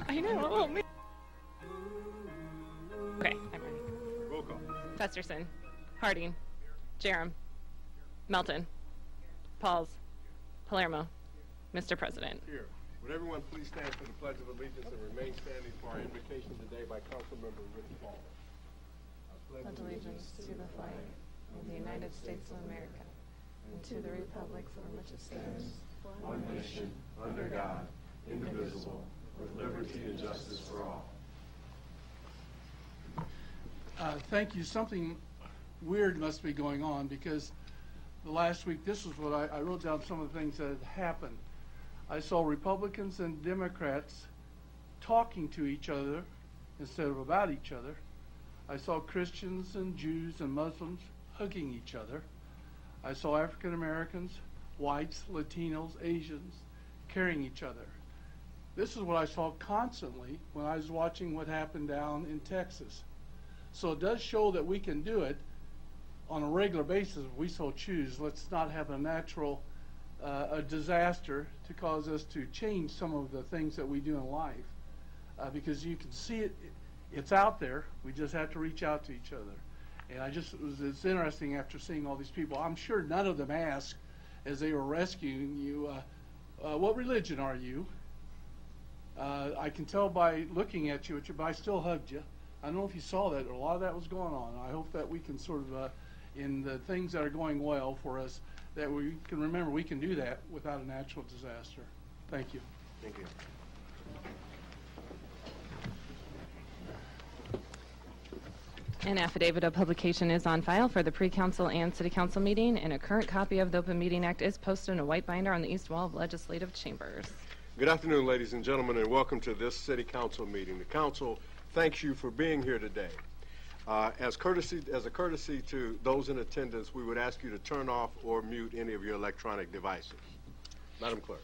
I know. Oh, man. Okay, I'm ready. Roll call. Festerson. Harding. Jerem. Melton. Pauls. Palermo. Mr. President. Here. Would everyone please stand for the Pledge of Allegiance and remain standing for our invocation today by Councilmember Rick Paul. Pledge allegiance to the flag of the United States of America and to the republic for which it stands, one nation, under God, indivisible, with liberty and justice for all. Thank you. Something weird must be going on, because the last week, this is what I wrote down some of the things that had happened. I saw Republicans and Democrats talking to each other instead of about each other. I saw Christians and Jews and Muslims hugging each other. I saw African Americans, whites, Latinos, Asians carrying each other. This is what I saw constantly when I was watching what happened down in Texas. So it does show that we can do it on a regular basis if we so choose. Let's not have a natural a disaster to cause us to change some of the things that we do in life, because you can see it. It's out there. We just have to reach out to each other. And it's interesting after seeing all these people. I'm sure none of them asked as they were rescuing you, what religion are you? I can tell by looking at you, but I still hugged you. I don't know if you saw that. A lot of that was going on. I hope that we can sort of, in the things that are going well for us, that we can remember we can do that without a natural disaster. Thank you. Thank you. An affidavit of publication is on file for the pre-council and city council meeting, and a current copy of the Open Meeting Act is posted in a white binder on the east wall of legislative chambers. Good afternoon, ladies and gentlemen, and welcome to this city council meeting. The council thanks you for being here today. As a courtesy to those in attendance, we would ask you to turn off or mute any of your electronic devices. Madam Clerk.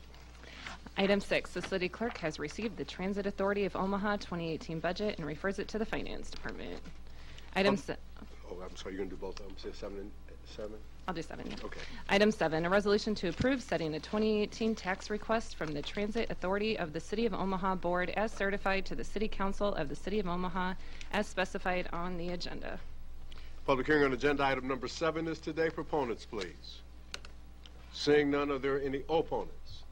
Item 6, the city clerk has received the Transit Authority of Omaha 2018 budget and refers it to the finance department. Item Oh, I'm sorry, you're going to do both of them? Say 7 and 7? I'll do 7. Okay. Item 7, a resolution to approve setting a 2018 tax request from the Transit Authority of the City of Omaha Board as certified to the City Council of the City of Omaha as specified on the agenda. Public hearing on agenda item number 7 is today. Proponents, please. Seeing none, are there any opponents?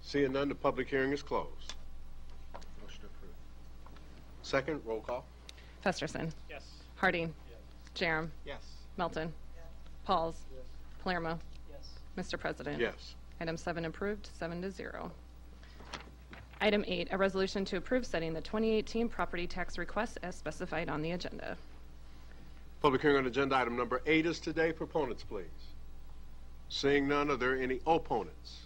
Seeing none, the public hearing is closed. Motion approved. Second, roll call. Festerson. Yes. Harding. Yes. Jerem. Yes. Melton. Pauls. Yes. Palermo. Yes. Mr. President. Yes. Item 7 approved, 7-0. Item 8, a resolution to approve setting the 2018 property tax request as specified on the agenda. Public hearing on agenda item number 8 is today. Proponents, please. Seeing none, are there any opponents?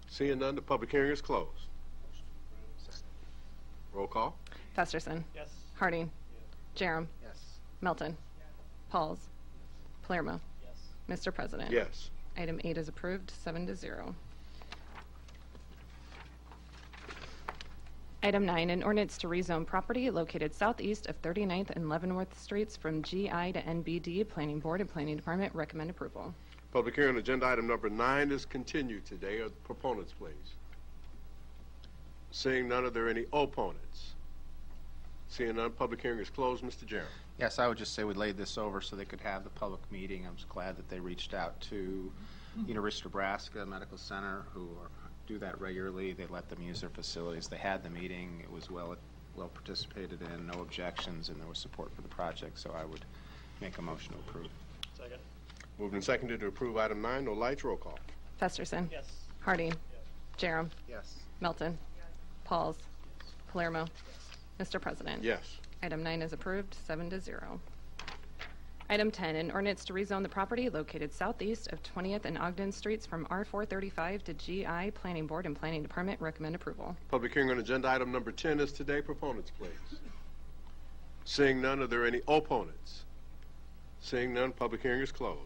Seeing none, the public hearing is closed. Roll call. Festerson. Yes. Harding. Jerem. Yes. Melton. Pauls. Palermo. Yes. Mr. President. Yes. Item 8 is approved, 7-0. Item 9, an ordinance to rezone property located southeast of 39th and Leavenworth Streets from GI to NBD. Planning Board and Planning Department recommend approval. Public hearing on agenda item number 9 is continued today. Are the proponents, please? Seeing none, are there any opponents? Seeing none, public hearing is closed. Mr. Jerem. Yes, I would just say we laid this over so they could have the public meeting. I was glad that they reached out to University of Nebraska Medical Center, who do that regularly. They let them use their facilities. They had the meeting. It was well participated in, no objections, and there was support for the project. So I would make a motion to approve. Second. Moved and seconded to approve item 9. No lights. Roll call. Festerson. Yes. Harding. Jerem. Yes. Melton. Pauls. Palermo. Mr. President. Yes. Item 9 is approved, 7-0. Item 10, an ordinance to rezone the property located southeast of 20th and Ogden Streets from R435 to GI. Planning Board and Planning Department recommend approval. Public hearing on agenda item number 10 is today. Proponents, please. Seeing none, are there any opponents? Seeing none, public hearing is closed.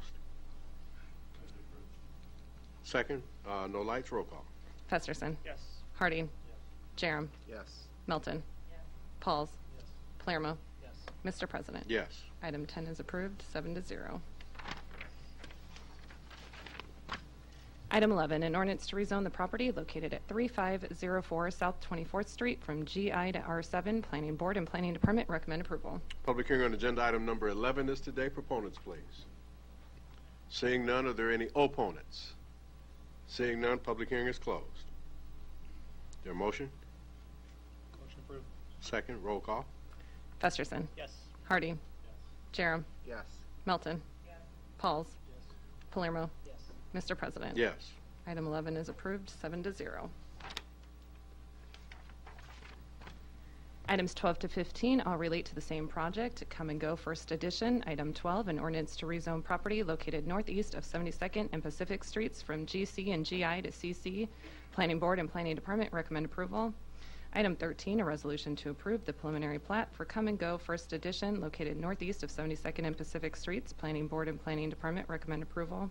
Second, no lights. Roll call. Festerson. Yes. Harding. Jerem. Yes. Melton. Pauls. Yes. Palermo. Yes. Mr. President. Yes. Item 10 is approved, 7-0. Item 11, an ordinance to rezone the property located at 3504 South 24th Street from GI to R7. Planning Board and Planning Department recommend approval. Public hearing on agenda item number 11 is today. Proponents, please. Seeing none, are there any opponents? Seeing none, public hearing is closed. Is there a motion? Motion approved. Second, roll call. Festerson. Yes. Hardy. Jerem. Yes. Melton. Pauls. Yes. Palermo. Yes. Mr. President. Yes. Item 11 is approved, 7-0. Items 12 to 15 all relate to the same project. Come and Go First Edition. Item 12, an ordinance to rezone property located northeast of 72nd and Pacific Streets from GC and GI to CC. Planning Board and Planning Department recommend approval. Item 13, a resolution to approve the preliminary plat for Come and Go First Edition located northeast of 72nd and Pacific Streets. Planning Board and Planning Department recommend approval.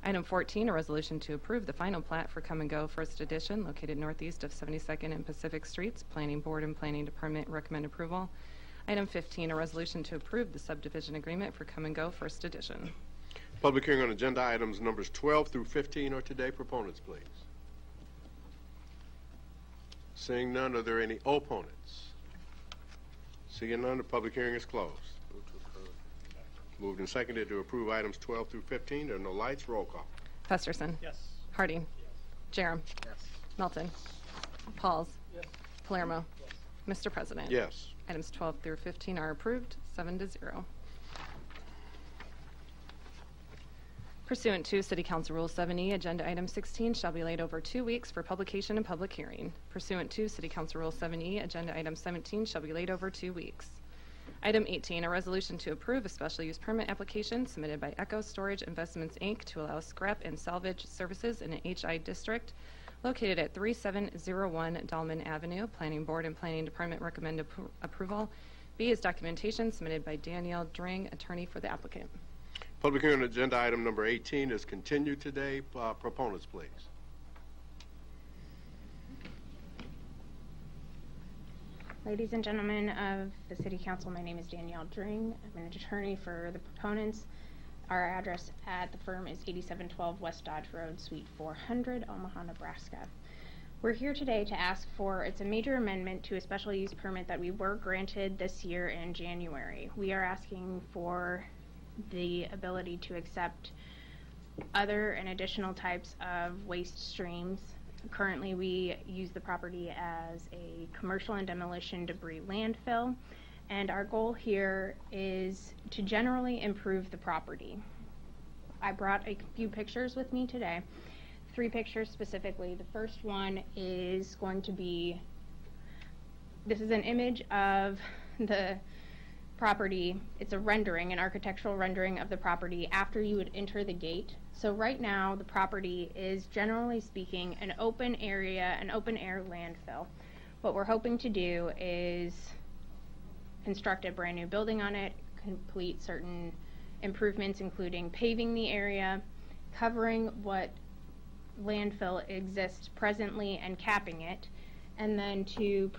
Item 14, a resolution to approve the final plat for Come and Go First Edition located northeast of 72nd and Pacific Streets. Planning Board and Planning Department recommend approval. Item 15, a resolution to approve the subdivision agreement for Come and Go First Edition. Public hearing on agenda items numbers 12 through 15 are today. Proponents, please. Seeing none, are there any opponents? Seeing none, the public hearing is closed. Moved and seconded to approve items 12 through 15. There are no lights. Roll call. Festerson. Yes. Hardy. Jerem. Yes. Melton. Pauls. Yes. Palermo. Mr. President. Yes. Items 12 through 15 are approved, 7-0. Pursuant to City Council Rule 7E, Agenda Item 16 shall be laid over 2 weeks for publication and public hearing. Pursuant to City Council Rule 7E, Agenda Item 17 shall be laid over 2 weeks. Item 18, a resolution to approve a special use permit application submitted by Echo Storage Investments, Inc. to allow scrap and salvage services in an HI district located at 3701 Dahlman Avenue. Planning Board and Planning Department recommend approval. B is documentation submitted by Danielle Dring, attorney for the applicant. Public hearing on agenda item number 18 is continued today. Proponents, please. Ladies and gentlemen of the City Council, my name is Danielle Dring. I'm an attorney for the proponents. Our address at the firm is 8712 West Dodge Road, Suite 400, Omaha, Nebraska. We're here today to ask for, it's a major amendment to a special use permit that we were granted this year in January. We are asking for the ability to accept other and additional types of waste streams. Currently, we use the property as a commercial and demolition debris landfill, and our goal here is to generally improve the property. I brought a few pictures with me today, 3 pictures specifically. The first one is going to be, this is an image of the property. It's a rendering, an architectural rendering of the property after you would enter the gate. So right now the property is, generally speaking, an open area, an open air landfill. What we're hoping to do is construct a brand new building on it, complete certain improvements including paving the area, covering what landfill exists presently and capping it, and then to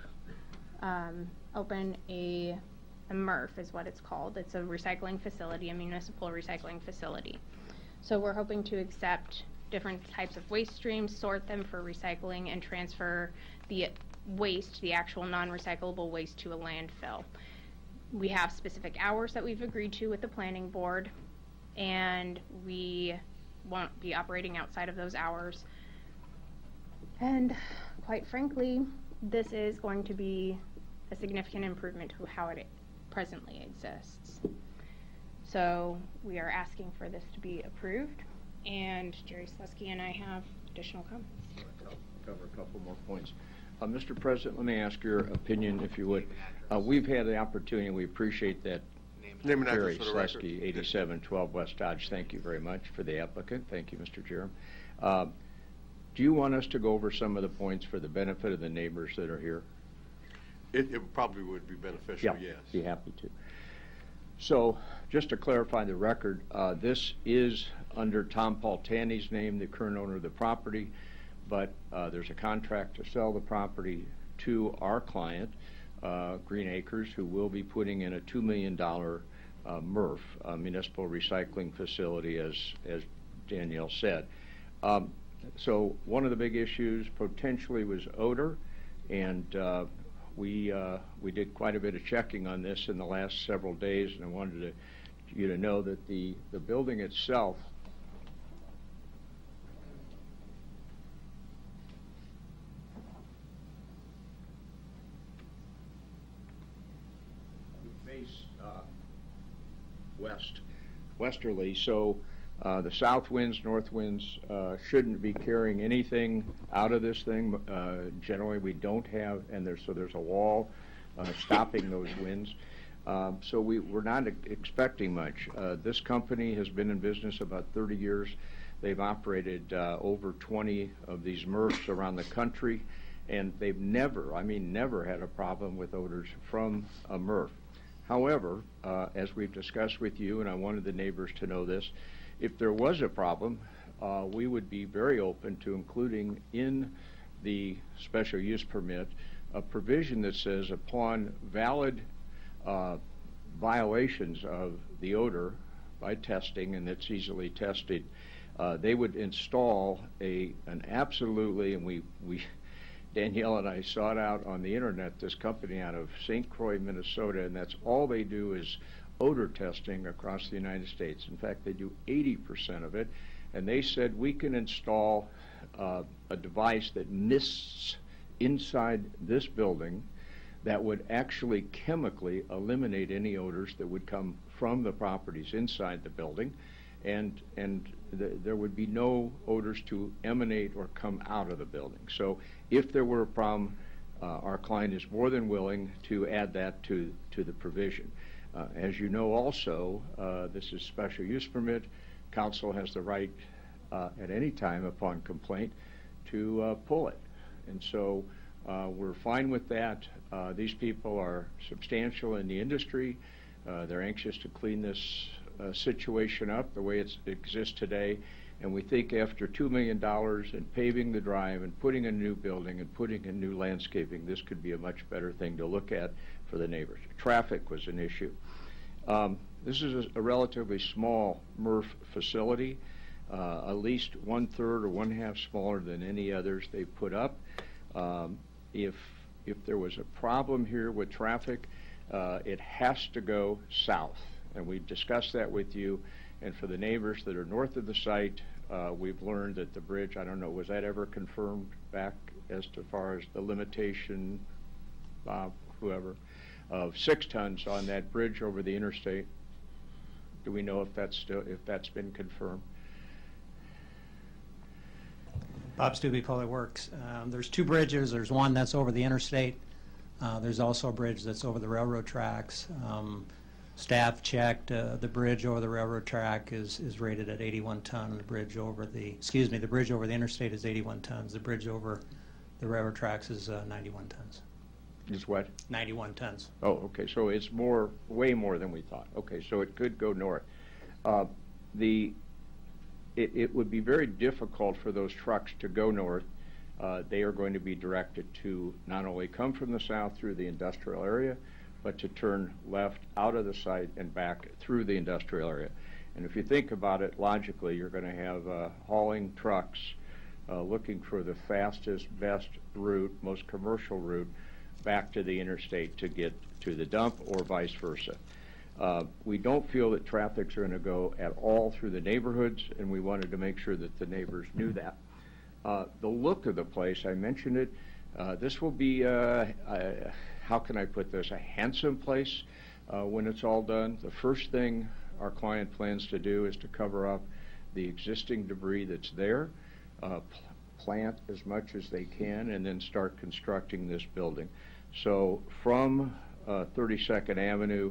open a MRF is what it's called. It's a recycling facility, a municipal recycling facility. So we're hoping to accept different types of waste streams, sort them for recycling, and transfer the waste, the actual non-recyclable waste, to a landfill. We have specific hours that we've agreed to with the planning board, and we won't be operating outside of those hours. And quite frankly, this is going to be a significant improvement to how it presently exists. So we are asking for this to be approved, and Jerry Slesky and I have additional comments. Cover a couple more points. Mr. President, let me ask your opinion, if you would. We've had the opportunity, and we appreciate that. Name and Jerry address for the record. Slesky, 8712 West Dodge. Thank you very much for the applicant. Thank you, Mr. Jerem. Do you want us to go over some of the points for the benefit of the neighbors that are here? It probably would be beneficial, yes. Be happy to. So, just to clarify the record, this is under Tom Paultani's name, the current owner of the property, but there's a contract to sell the property to our client, Green Acres, who will be putting in a $2 million MRF, municipal recycling facility, as Danielle said. So one of the big issues potentially was odor, and we did quite a bit of checking on this in the last several days, and I wanted you to know that the building itself face westerly, so the south winds, north winds shouldn't be carrying anything out of this thing. Generally, we don't have, and there's a wall stopping those winds. So we're not expecting much. This company has been in business about 30 years. They've operated over 20 of these MRFs around the country, and they've never, I mean never, had a problem with odors from a MRF. However, as we've discussed with you, and I wanted the neighbors to know this, if there was a problem, we would be very open to including in the special use permit a provision that says upon valid violations of the odor by testing, and it's easily tested, they would install an absolutely, and we Danielle and I sought out on the internet this company out of St. Croix, Minnesota, and that's all they do is odor testing across the United States. In fact, they do 80% of it, and they said we can install a device that mists inside this building that would actually chemically eliminate any odors that would come from the properties inside the building, and there would be no odors to emanate or come out of the building. So if there were a problem, our client is more than willing to add that to the provision. As you know also, this is special use permit. Council has the right at any time upon complaint to pull it. And so we're fine with that. These people are substantial in the industry. They're anxious to clean this situation up the way it exists today. And we think after $2 million in paving the drive and putting in a new building and putting in new landscaping, this could be a much better thing to look at for the neighbors. Traffic was an issue. This is a relatively small MRF facility, at least 1/3 or 1/2 smaller than any others they've put up. If there was a problem here with traffic, it has to go south, and we've discussed that with you. And for the neighbors that are north of the site, we've learned that the bridge, I don't know, was that ever confirmed back as far as the limitation, Bob, whoever, of 6 tons on that bridge over the interstate? Do we know if that's been confirmed? Bob Stubbe, Public Works. There's 2 bridges. There's one that's over the interstate. There's also a bridge that's over the railroad tracks. Staff checked. The bridge over the railroad track is rated at 81 ton. The bridge over the interstate is 81 tons. The bridge over the railroad tracks is 91 tons. Is what? 91 tons. Oh, okay. So it's way more than we thought. Okay, so it could go north. It would be very difficult for those trucks to go north. They are going to be directed to not only come from the south through the industrial area, but to turn left out of the site and back through the industrial area. And if you think about it logically, you're going to have hauling trucks looking for the fastest, best route, most commercial route back to the interstate to get to the dump, or vice versa. We don't feel that traffic's going to go at all through the neighborhoods, and we wanted to make sure that the neighbors knew that. The look of the place, I mentioned it, this will be, how can I put this, a handsome place when it's all done. The first thing our client plans to do is to cover up the existing debris that's there, plant as much as they can, and then start constructing this building. So from 32nd Avenue,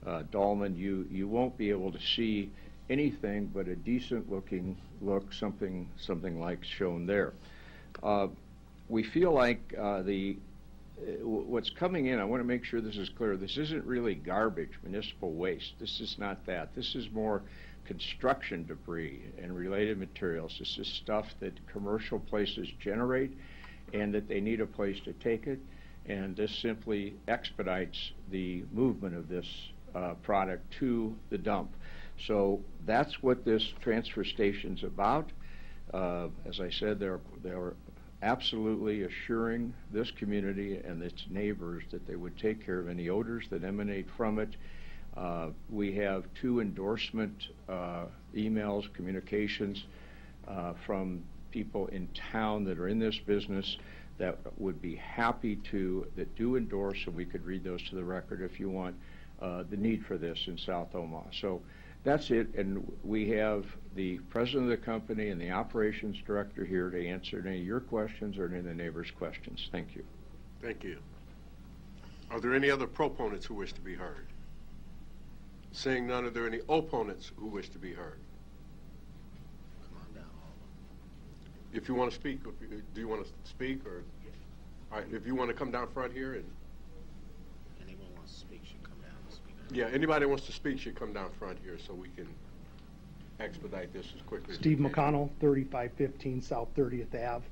Dahlman, you won't be able to see anything but a decent looking look, something like shown there. We feel like what's coming in, I want to make sure this is clear, this isn't really garbage, municipal waste. This is not that. This is more construction debris and related materials. This is stuff that commercial places generate and that they need a place to take it, and this simply expedites the movement of this product to the dump. So that's what this transfer station's about. As I said, they're absolutely assuring this community and its neighbors that they would take care of any odors that emanate from it. We have 2 endorsement emails, communications from people in town that are in this business that would be happy to, that do endorse, and we could read those to the record if you want, the need for this in South Omaha. So that's it, and we have the president of the company and the operations director here to answer any of your questions or any of the neighbors' questions. Thank you. Thank you. Are there any other proponents who wish to be heard? Seeing none, are there any opponents who wish to be heard? If you want to speak, do you want to speak, or? All right, if you want to come down front here and. Anyone wants to speak should come down and speak. Yeah, anybody who wants to speak should come down front here so we can expedite this as quickly as Steve we can. McConnell, 3515 South 30th Ave.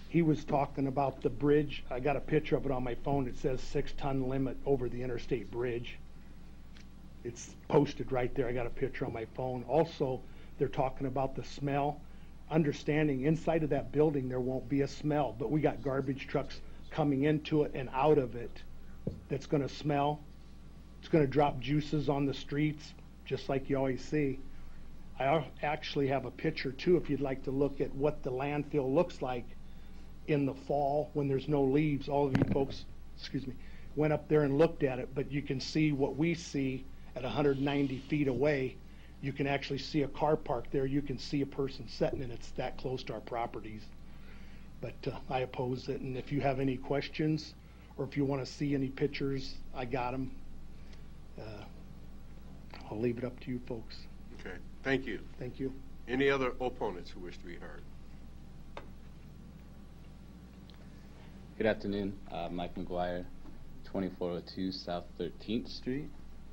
He was talking about the bridge. I got a picture of it on my phone. It says 6-ton limit over the interstate bridge. It's posted right there. I got a picture on my phone. Also, they're talking about the smell. Understanding inside of that building there won't be a smell, but we got garbage trucks coming into it and out of it that's going to smell. It's going to drop juices on the streets, just like you always see. I actually have a picture too, if you'd like to look at what the landfill looks like in the fall when there's no leaves. All of you folks, excuse me, went up there and looked at it, but you can see what we see at 190 feet away. You can actually see a car parked there. You can see a person sitting, and it's that close to our properties. But I oppose it, and if you have any questions or if you want to see any pictures, I got them. I'll leave it up to you folks. Okay, thank you. Thank you. Any other opponents who wish to be heard? Good afternoon, Mike McGuire, 2402 South 13th Street.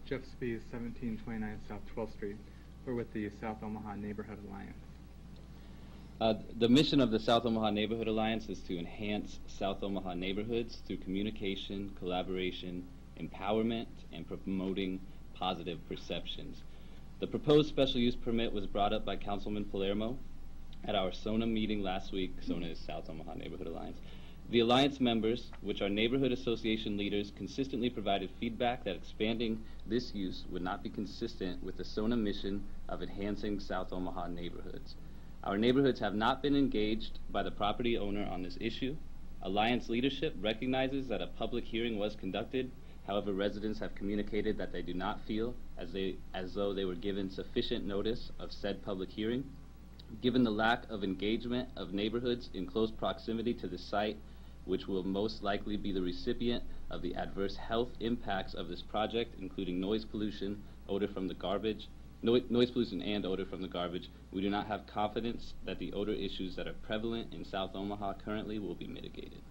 Jeff Spees, 1729 South 12th Street. We're with the South Omaha Neighborhood Alliance. The mission of the South Omaha Neighborhood Alliance is to enhance South Omaha neighborhoods through communication, collaboration, empowerment, and promoting positive perceptions. The proposed special use permit was brought up by Councilman Palermo at our SONA meeting last week. SONA is South Omaha Neighborhood Alliance. The Alliance members, which are neighborhood association leaders, consistently provided feedback that expanding this use would not be consistent with the SONA mission of enhancing South Omaha neighborhoods. Our neighborhoods have not been engaged by the property owner on this issue. Alliance leadership recognizes that a public hearing was conducted. However, residents have communicated that they do not feel as though they were given sufficient notice of said public hearing. Given the lack of engagement of neighborhoods in close proximity to the site, which will most likely be the recipient of the adverse health impacts of this project, including noise pollution, odor from the garbage, noise pollution and odor from the garbage, we do not have confidence that the odor issues that are prevalent in South Omaha currently will be mitigated.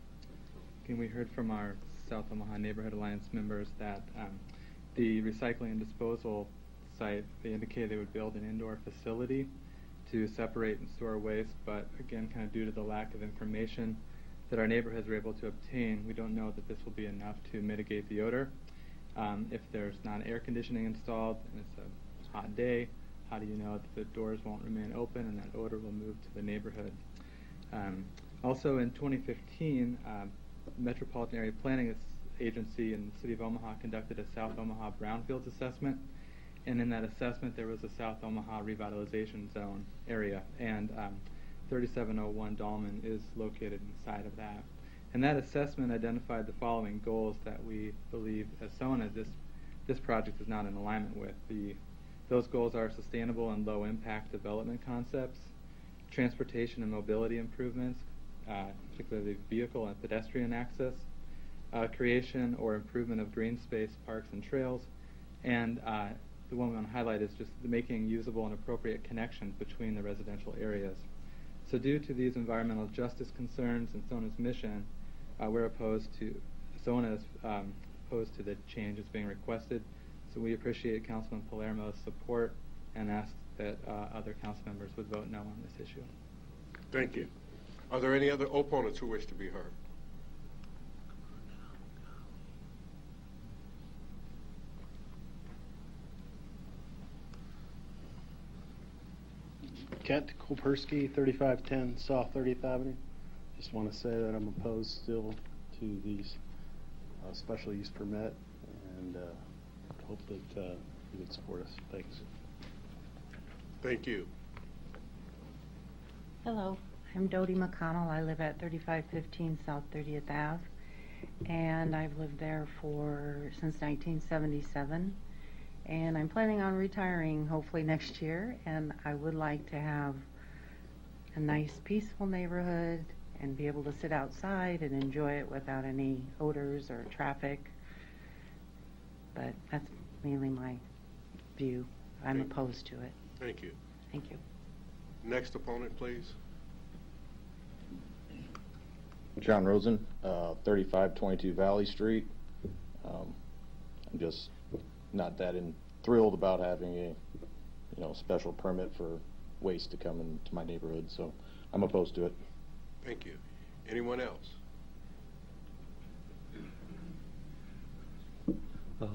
Okay, we heard from our South Omaha Neighborhood Alliance members that the recycling and disposal site, they indicated they would build an indoor facility to separate and store waste, but again, kind of due to the lack of information that our neighborhoods were able to obtain, we don't know that this will be enough to mitigate the odor. If there's not air conditioning installed and it's a hot day, how do you know that the doors won't remain open and that odor will move to the neighborhood? Also in 2015, Metropolitan Area Planning Agency in the City of Omaha conducted a South Omaha Brownfields assessment, and in that assessment there was a South Omaha Revitalization Zone area, and 3701 Dolman is located inside of that. And that assessment identified the following goals that we believe as SONA this project is not in alignment with. Those goals are sustainable and low impact development concepts, transportation and mobility improvements, particularly vehicle and pedestrian access, creation or improvement of green space, parks and trails, and the one we want to highlight is just making usable and appropriate connections between the residential areas. So due to these environmental justice concerns and SONA's mission, we're opposed to, SONA is opposed to the changes being requested. So we appreciate Councilman Palermo's support and ask that other council members would vote no on this issue. Thank you. Are there any other opponents who wish to be heard? Kent Kopersky, 3510 South 30th Avenue. Just want to say that I'm opposed still to these special use permit, and hope that you would support us. Thanks. Thank you. Hello, I'm Dodie McConnell. I live at 3515 South 30th Ave, and I've lived there since 1977. And I'm planning on retiring hopefully next year, and I would like to have a nice peaceful neighborhood and be able to sit outside and enjoy it without any odors or traffic. But that's mainly my view. I'm opposed to it. Thank you. Thank you. Next opponent, please. John Rosen, 3522 Valley Street. I'm just not that thrilled about having a special permit for waste to come into my neighborhood, so I'm opposed to it. Thank you. Anyone else?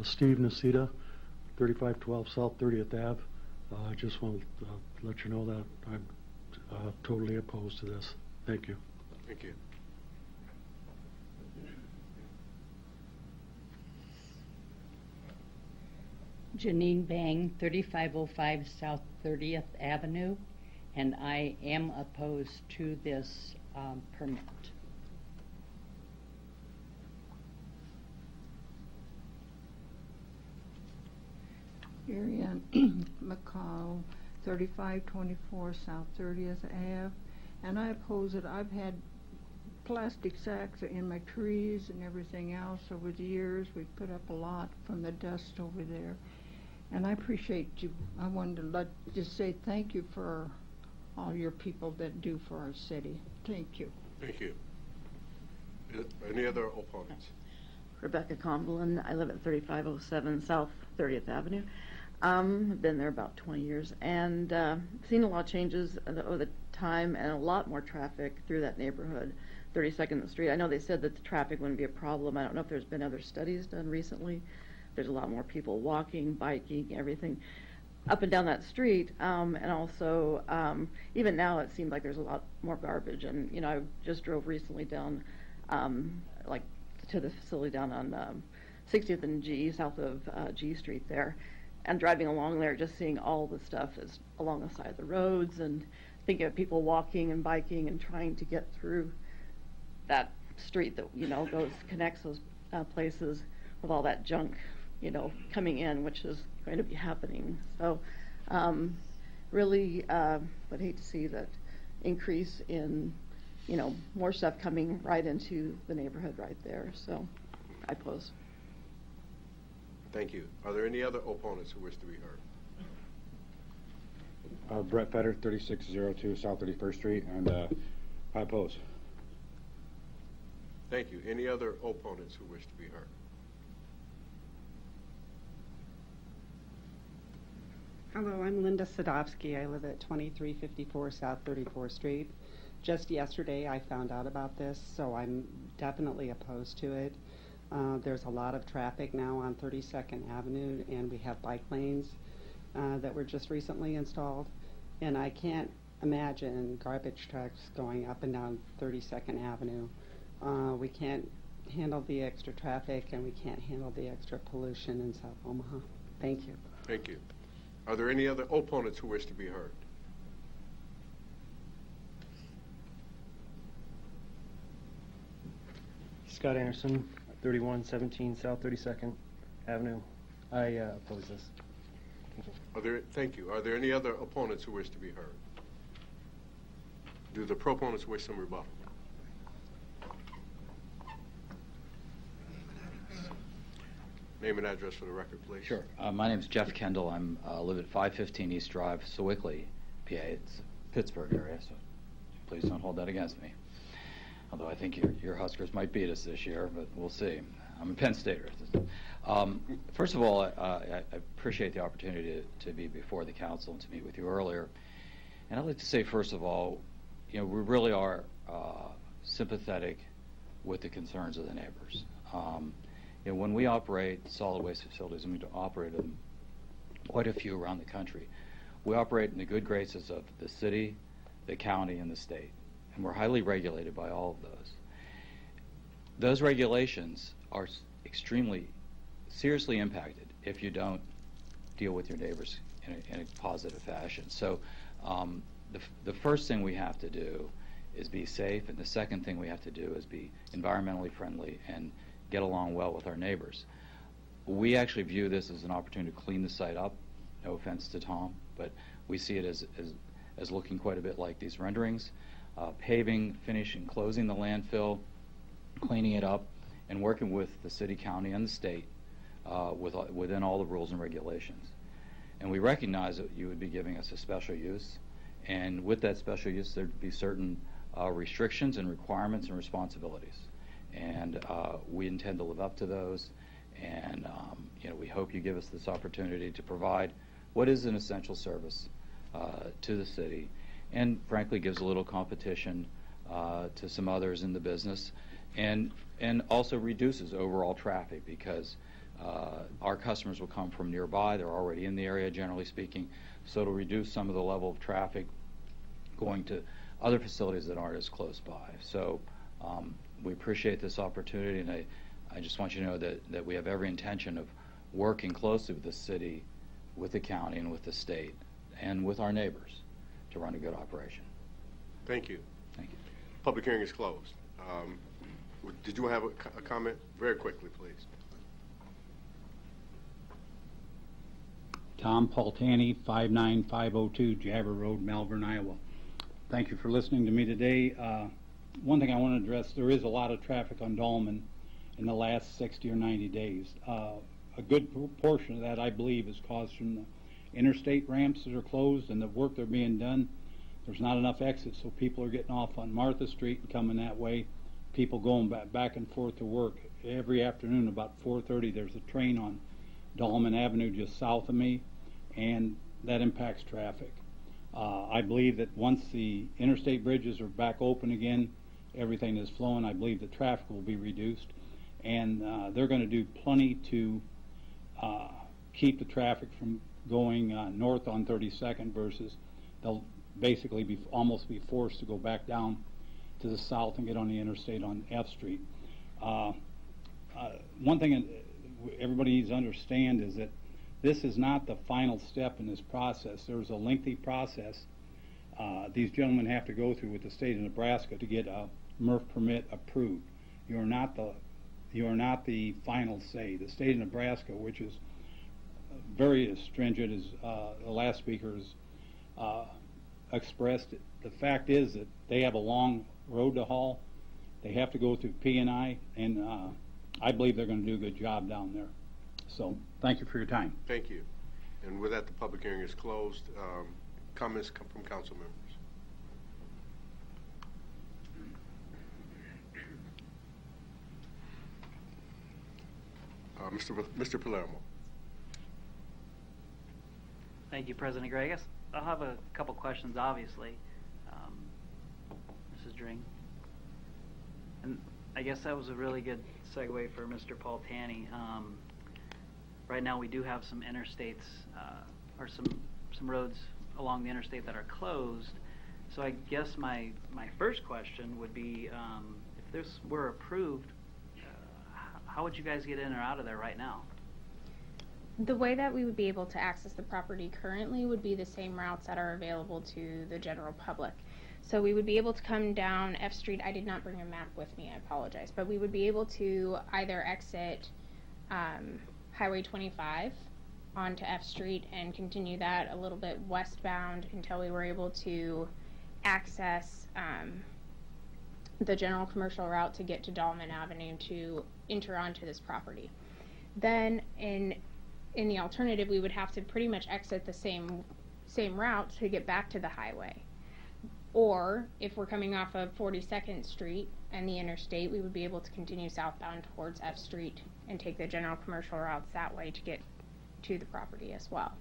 Steve Nasita, 3512 South 30th Ave. I just want to let you know that I'm totally opposed to this. Thank you. Thank you. Janine Bang, 3505 South 30th Avenue, and I am opposed to this permit. Marianne McCall, 3524 South 30th Ave, and I oppose it. I've had plastic sacks in my trees and everything else over the years. We've put up a lot from the dust over there. And I appreciate you. I wanted to just say thank you for all your people that do for our city. Thank you. Thank you. Any other opponents? Rebecca Conlon. I live at 3507 South 30th Avenue. I've been there about 20 years and seen a lot of changes over the time and a lot more traffic through that neighborhood, 32nd Street. I know they said that the traffic wouldn't be a problem. I don't know if there's been other studies done recently. There's a lot more people walking, biking, everything up and down that street. And also, even now it seems like there's a lot more garbage. And, you know, I just drove recently down, like to the facility down on 60th and G, south of G Street there. And driving along there, just seeing all the stuff is along the side of the roads and thinking of people walking and biking and trying to get through that street that, you know, connects those places with all that junk, you know, coming in, which is going to be happening. So really would hate to see that increase in, you know, more stuff coming right into the neighborhood right there. So I oppose. Thank you. Are there any other opponents who wish to be heard? Brett Fetter, 3602 South 31st Street, and I oppose. Thank you. Any other opponents who wish to be heard? Hello, I'm Linda Sadovsky. I live at 2354 South 34th Street. Just yesterday I found out about this, so I'm definitely opposed to it. There's a lot of traffic now on 32nd Avenue, and we have bike lanes that were just recently installed. And I can't imagine garbage trucks going up and down 32nd Avenue. We can't handle the extra traffic, and we can't handle the extra pollution in South Omaha. Thank you. Thank you. Are there any other opponents who wish to be heard? Scott Anderson, 3117 South 32nd Avenue. I oppose this. Thank you. Are there any other opponents who wish to be heard? Do the proponents wish some rebuttal? Name and address for the record, please. Sure. My name is Jeff Kendall. I live at 515 East Drive, Sewickley, PA. It's Pittsburgh area, so please don't hold that against me. Although I think your Huskers might beat us this year, but we'll see. I'm a Penn Stater. First of all, I appreciate the opportunity to be before the council and to meet with you earlier. And I'd like to say, first of all, you know, we really are sympathetic with the concerns of the neighbors. You know, when we operate solid waste facilities, and we operate them quite a few around the country, we operate in the good graces of the city, the county, and the state, and we're highly regulated by all of those. Those regulations are extremely seriously impacted if you don't deal with your neighbors in a positive fashion. So the first thing we have to do is be safe, and the second thing we have to do is be environmentally friendly and get along well with our neighbors. We actually view this as an opportunity to clean the site up. No offense to Tom, but we see it as looking quite a bit like these renderings. Paving, finishing, closing the landfill, cleaning it up, and working with the city, county, and the state within all the rules and regulations. And we recognize that you would be giving us a special use, and with that special use there'd be certain restrictions and requirements and responsibilities. And we intend to live up to those, and we hope you give us this opportunity to provide what is an essential service to the city, and frankly gives a little competition to some others in the business, and also reduces overall traffic, because our customers will come from nearby. They're already in the area, generally speaking, so it'll reduce some of the level of traffic going to other facilities that aren't as close by. So we appreciate this opportunity, and I just want you to know that we have every intention of working closely with the city, with the county, and with the state, and with our neighbors to run a good operation. Thank you. Thank you. Public hearing is closed. Did you have a comment? Very quickly, please. Tom Paultani, 59502 Jabber Road, Malvern, Iowa. Thank you for listening to me today. One thing I want to address, there is a lot of traffic on Dahlman in the last 60 or 90 days. A good portion of that, I believe, is caused from the interstate ramps that are closed and the work that are being done. There's not enough exits, so people are getting off on Martha Street and coming that way. People going back and forth to work. Every afternoon about 4:30 there's a train on Dahlman Avenue just south of me, and that impacts traffic. I believe that once the interstate bridges are back open again, everything is flowing. I believe the traffic will be reduced, and they're going to do plenty to keep the traffic from going north on 32nd versus they'll basically almost be forced to go back down to the south and get on the interstate on F Street. One thing everybody needs to understand is that this is not the final step in this process. There's a lengthy process these gentlemen have to go through with the state of Nebraska to get a MRF permit approved. You are not the final say. The state of Nebraska, which is very stringent, as the last speaker has expressed, the fact is that they have a long road to haul. They have to go through P&I, and I believe they're going to do a good job down there. So thank you for your time. Thank you. And with that, the public hearing is closed. Comments come from council members. Mr. Palermo. Thank you, President Gregas. I'll have a couple questions, obviously. Mrs. Dring. And I guess that was a really good segue for Mr. Paultani. Right now we do have some interstates, or some roads along the interstate that are closed. So I guess my first question would be, if this were approved, how would you guys get in or out of there right now? The way that we would be able to access the property currently would be the same routes that are available to the general public. So we would be able to come down F Street. I did not bring a map with me, I apologize. But we would be able to either exit Highway 25 onto F Street and continue that a little bit westbound until we were able to access the general commercial route to get to Dahlman Avenue to enter onto this property. Then in the alternative, we would have to pretty much exit the same route to get back to the highway. Or if we're coming off of 42nd Street and the interstate, we would be able to continue southbound towards F Street and take the general commercial routes that way to get to the property as well.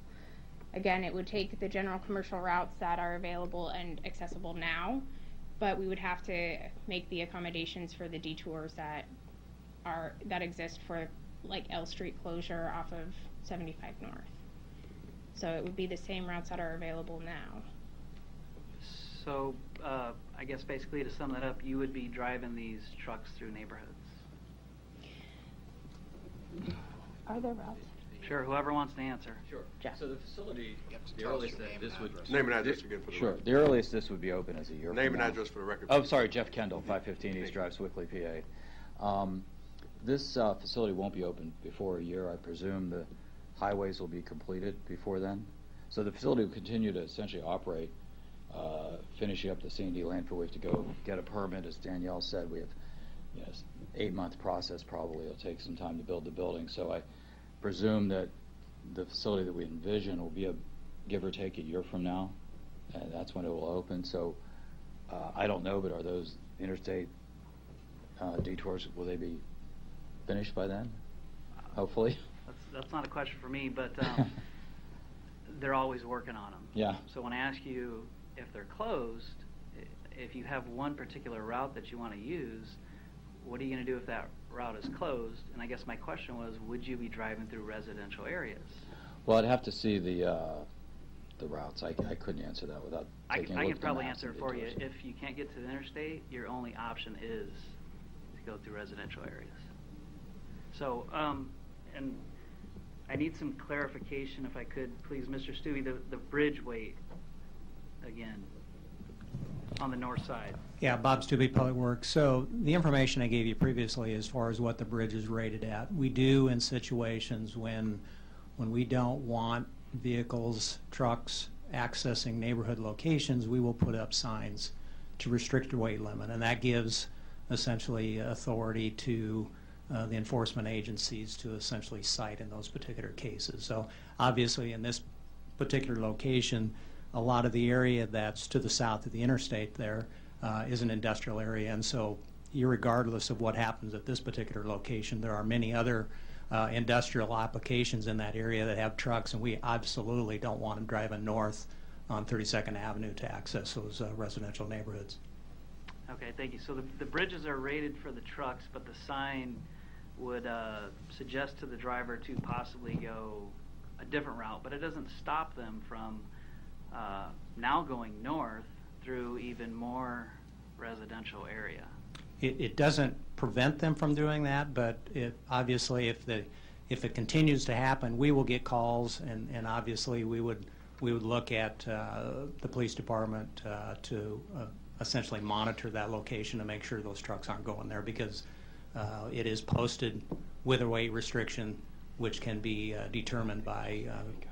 Again, it would take the general commercial routes that are available and accessible now, but we would have to make the accommodations for the detours that exist for like L Street closure off of 75 North. So it would be the same routes that are available now. So, I guess basically to sum that up, you would be driving these trucks through neighborhoods? Are there routes? Sure, whoever wants to answer. Sure. Jeff. So the facility, the tell us earliest your that name this and would... address. Name and address again for the Sure. record. The earliest this would be open is a year Name from and now. address for the record. Oh, sorry, Jeff Kendall, 515 East Drive, Swickley, PA. This facility won't be open before a year. I presume the highways will be completed before then. So the facility will continue to essentially operate, finishing up the C&D landfill. We have to go get a permit, as Danielle said. We have 8-month process probably. It'll take some time to build the building. So I presume that the facility that we envision will be give or take a year from now, and that's when it will open. So I don't know, but are those interstate detours, will they be finished by then? Hopefully. That's not a question for me, but they're always working on them. Yeah. So when I ask you if they're closed, if you have one particular route that you want to use, what are you going to do if that route is closed? And I guess my question was, would you be driving through residential areas? Well, I'd have to see the routes. I couldn't answer that without taking a I look can at the probably maps answer and it for you. detours. If you can't get to the interstate, your only option is to go through residential areas. So, and I need some clarification, if I could, please, Mr. Stubbe, the bridge weight again on the north side. Yeah, Bob Stubbe, Public Works. So the information I gave you previously as far as what the bridge is rated at, we do in situations when we don't want vehicles, trucks accessing neighborhood locations, we will put up signs to restrict the weight limit, and that gives essentially authority to the enforcement agencies to essentially cite in those particular cases. So obviously in this particular location, a lot of the area that's to the south of the interstate there is an industrial area, and so irregardless of what happens at this particular location, there are many other industrial applications in that area that have trucks, and we absolutely don't want them driving north on 32nd Avenue to access those residential neighborhoods. Okay, thank you. So the bridges are rated for the trucks, but the sign would suggest to the driver to possibly go a different route, but it doesn't stop them from now going north through even more residential area. It doesn't prevent them from doing that, but obviously if it continues to happen, we will get calls, and obviously we would look at the police department to essentially monitor that location to make sure those trucks aren't going there, because it is posted with a weight restriction, which can be determined by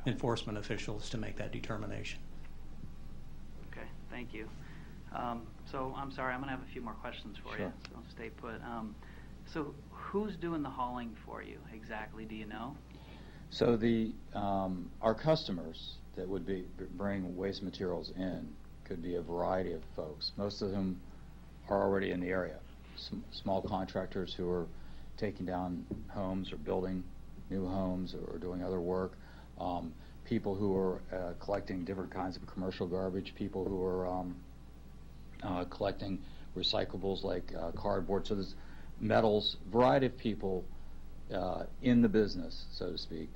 enforcement officials to make that determination. Okay, thank you. So I'm sorry, I'm going to have a few more questions for you, so stay put. So who's doing the hauling for you exactly, do you know? So our customers that would bring waste materials in could be a variety of folks, most of whom are already in the area. Small contractors who are taking down homes or building new homes or doing other work, people who are collecting different kinds of commercial garbage, people who are collecting recyclables like cardboard. So there's metals, variety of people in the business, so to speak,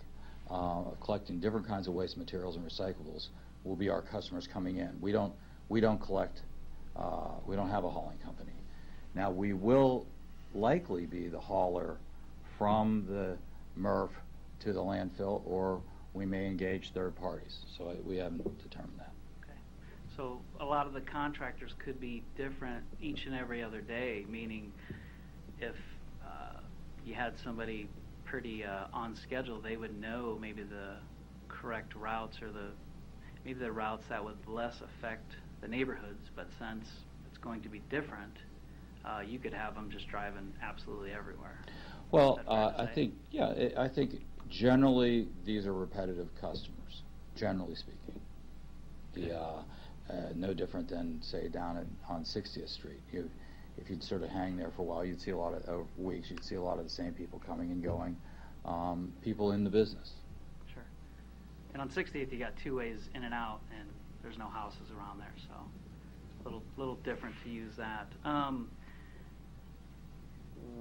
collecting different kinds of waste materials and recyclables will be our customers coming in. We don't collect, we don't have a hauling company. Now we will likely be the hauler from the MRF to the landfill, or we may engage third parties. So we haven't determined that. Okay. So a lot of the contractors could be different each and every other day, meaning if you had somebody pretty on schedule, they would know maybe the correct routes or maybe the routes that would less affect the neighborhoods, but since it's going to be different, you could have them just driving absolutely everywhere. Well, I think generally these are repetitive customers, generally speaking. No different than, say, down on 60th Street. If you'd sort of hang there for a while, you'd see a lot of weeks, you'd see a lot of the same people coming and going, people in the business. Sure. And on 60th, you got two ways in and out, and there's no houses around there, so a little different to use that.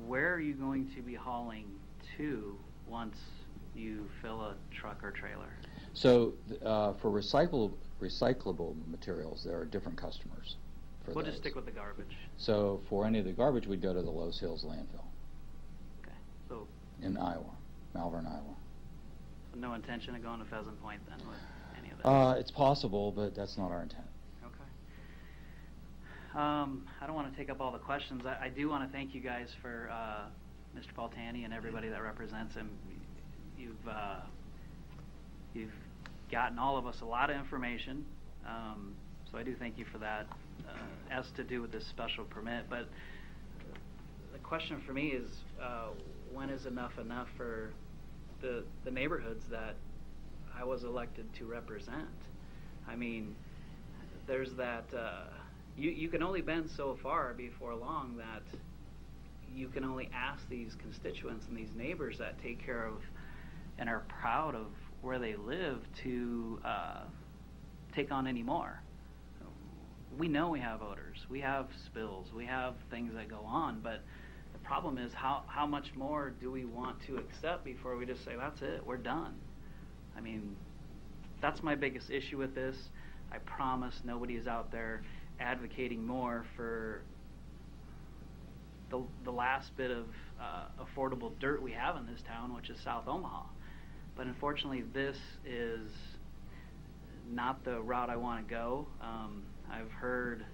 Where are you going to be hauling to once you fill a truck or trailer? So for recyclable materials, there are different customers for We'll those. just stick with the garbage. So for any of the garbage, we'd go to the Lowe's Hills landfill Okay. So in Iowa, Malvern, Iowa. no intention of going to Pheasant Point then with any of that? It's possible, but that's not our intent. Okay. I don't want to take up all the questions. I do want to thank you guys for Mr. Paltani and everybody that represents him. You've gotten all of us a lot of information, so I do thank you for that. As to do with this special permit, but the question for me is, when is enough for the neighborhoods that I was elected to represent? I mean, there's that, you can only bend so far before long that you can only ask these constituents and these neighbors that take care of and are proud of where they live to take on any more. We know we have odors, we have spills, we have things that go on, but the problem is how much more do we want to accept before we just say, that's it, we're done? I mean, that's my biggest issue with this. I promise nobody is out there advocating more for the last bit of affordable dirt we have in this town, which is South Omaha. But unfortunately, this is not the route I want to go. I've heard,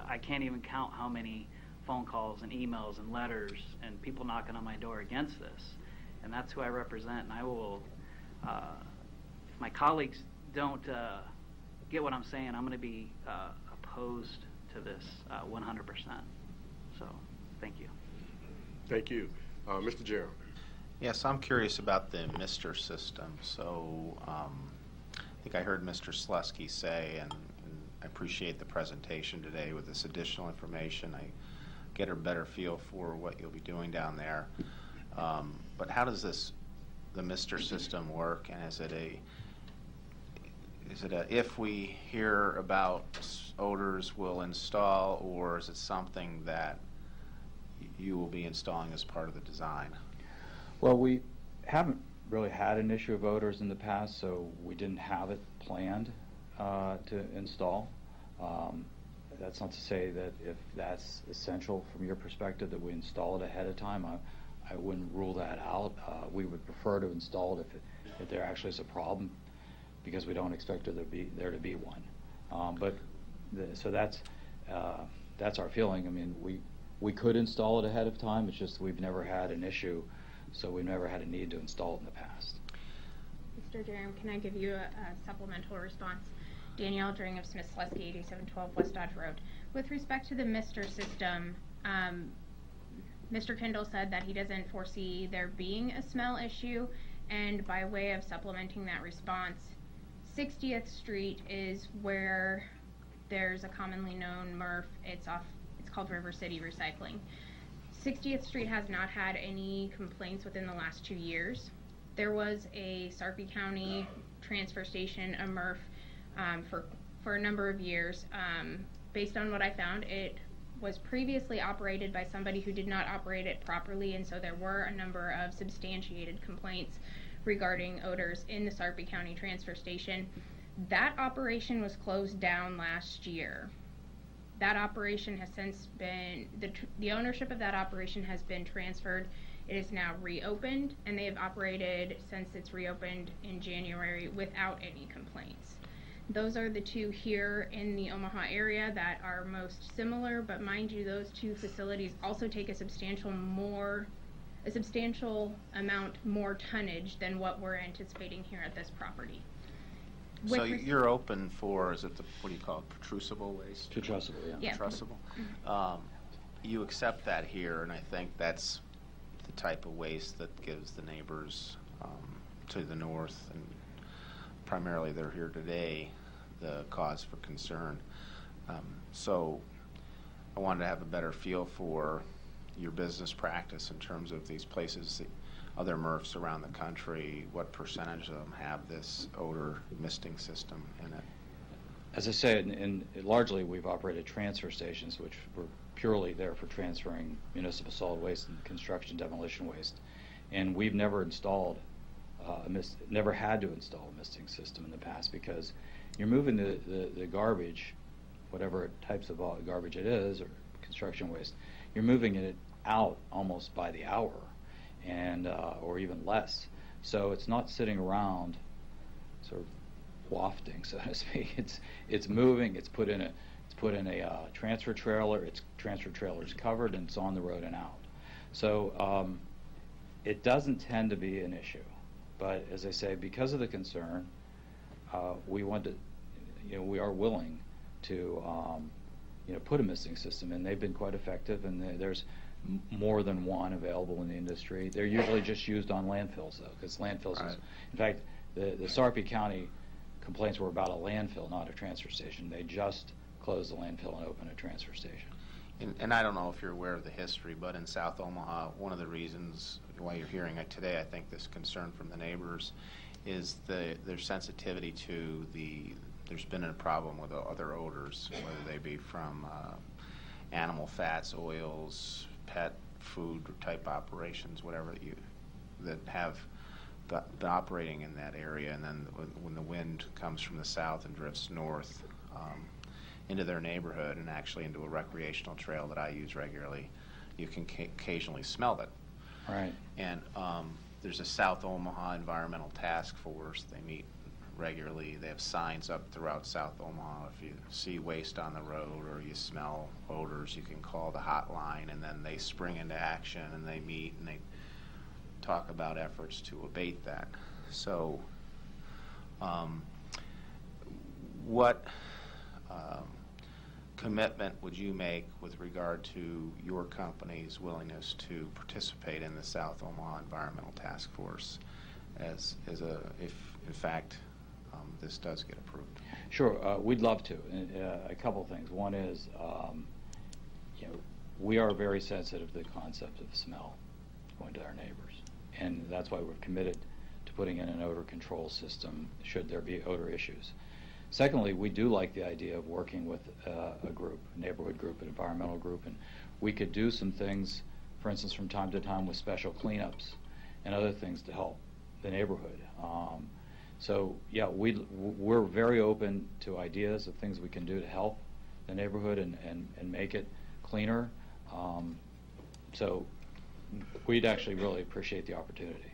I can't even count how many phone calls and emails and letters and people knocking on my door against this. And that's who I represent, and I will, if my colleagues don't get what I'm saying, I'm going to be opposed to this 100%. So, thank you. Thank you. Mr. Jerem. Yes, I'm curious about the MR system. So I think I heard Mr. Slusky say, and I appreciate the presentation today with this additional information. I get a better feel for what you'll be doing down there. But how does the MR system work, and is it a if we hear about odors we'll install, or is it something that you will be installing as part of the design? Well, we haven't really had an issue of odors in the past, so we didn't have it planned to install. That's not to say that if that's essential from your perspective that we install it ahead of time. I wouldn't rule that out. We would prefer to install it if there actually is a problem, because we don't expect there to be one. So that's our feeling. I mean, we could install it ahead of time. It's just we've never had an issue, so we've never had a need to install it in the past. Mr. Jerem, can I give you a supplemental response? Danielle Dring of Smith Slusky, 8712 West Dodge Road. With respect to the MR system, Mr. Kendall said that he doesn't foresee there being a smell issue, and by way of supplementing that response, 60th Street is where there's a commonly known MRF. It's called River City Recycling. 60th Street has not had any complaints within the last 2 years. There was a Sarpy County transfer station, a MRF, for a number of years. Based on what I found, it was previously operated by somebody who did not operate it properly, and so there were a number of substantiated complaints regarding odors in the Sarpy County transfer station. That operation was closed down last year. That operation has since been, the ownership of that operation has been transferred. It is now reopened, and they have operated since it's reopened in January without any complaints. Those are the two here in the Omaha area that are most similar, but mind you, those two facilities also take a substantial amount more tonnage than what we're anticipating here at this property. So you're open for, is it what do you call it, protrusible waste? Protrusible, yeah. Protrusible. You accept that here, and I think that's the type of waste that gives the neighbors to the north, and primarily they're here today, the cause for concern. So I wanted to have a better feel for your business practice in terms of these places, other MRFs around the country. What percentage of them have this odor misting system in it? As I said, and largely we've operated transfer stations, which were purely there for transferring municipal solid waste and construction demolition waste. And we've never installed never had to install a misting system in the past, because you're moving the garbage, whatever types of garbage it is, or construction waste, you're moving it out almost by the hour, and or even less. So it's not sitting around sort of wafting, so to speak. It's moving. It's put in a transfer trailer. Its transfer trailer's covered, and it's on the road and out. So it doesn't tend to be an issue. But as I say, because of the concern, we want to, we are willing to, put a misting system in. They've been quite effective, and there's more than one available in the industry. They're usually just used on landfills, though, because landfills is, in fact, the Sarpy County complaints were about a landfill, not a transfer station. They just closed the landfill and opened a transfer station. And I don't know if you're aware of the history, but in South Omaha, one of the reasons why you're hearing it today, I think this concern from the neighbors, is their sensitivity to there's been a problem with other odors, whether they be from animal fats, oils, pet food type operations, whatever that have been operating in that area, and then when the wind comes from the south and drifts north into their neighborhood and actually into a recreational trail that I use regularly, you can occasionally smell it. Right. And there's a South Omaha Environmental Task Force. They meet regularly. They have signs up throughout South Omaha. If you see waste on the road or you smell odors, you can call the hotline, and then they spring into action, and they meet and they talk about efforts to abate that. So what commitment would you make with regard to your company's willingness to participate in the South Omaha Environmental Task Force if in fact this does get approved? Sure, we'd love to. A couple things. One is, we are very sensitive to the concept of smell going to our neighbors, and that's why we're committed to putting in an odor control system should there be odor issues. Secondly, we do like the idea of working with a group, a neighborhood group, an environmental group, and we could do some things, for instance, from time to time with special cleanups and other things to help the neighborhood. So yeah, we're very open to ideas of things we can do to help the neighborhood and make it cleaner. So we'd actually really appreciate the opportunity.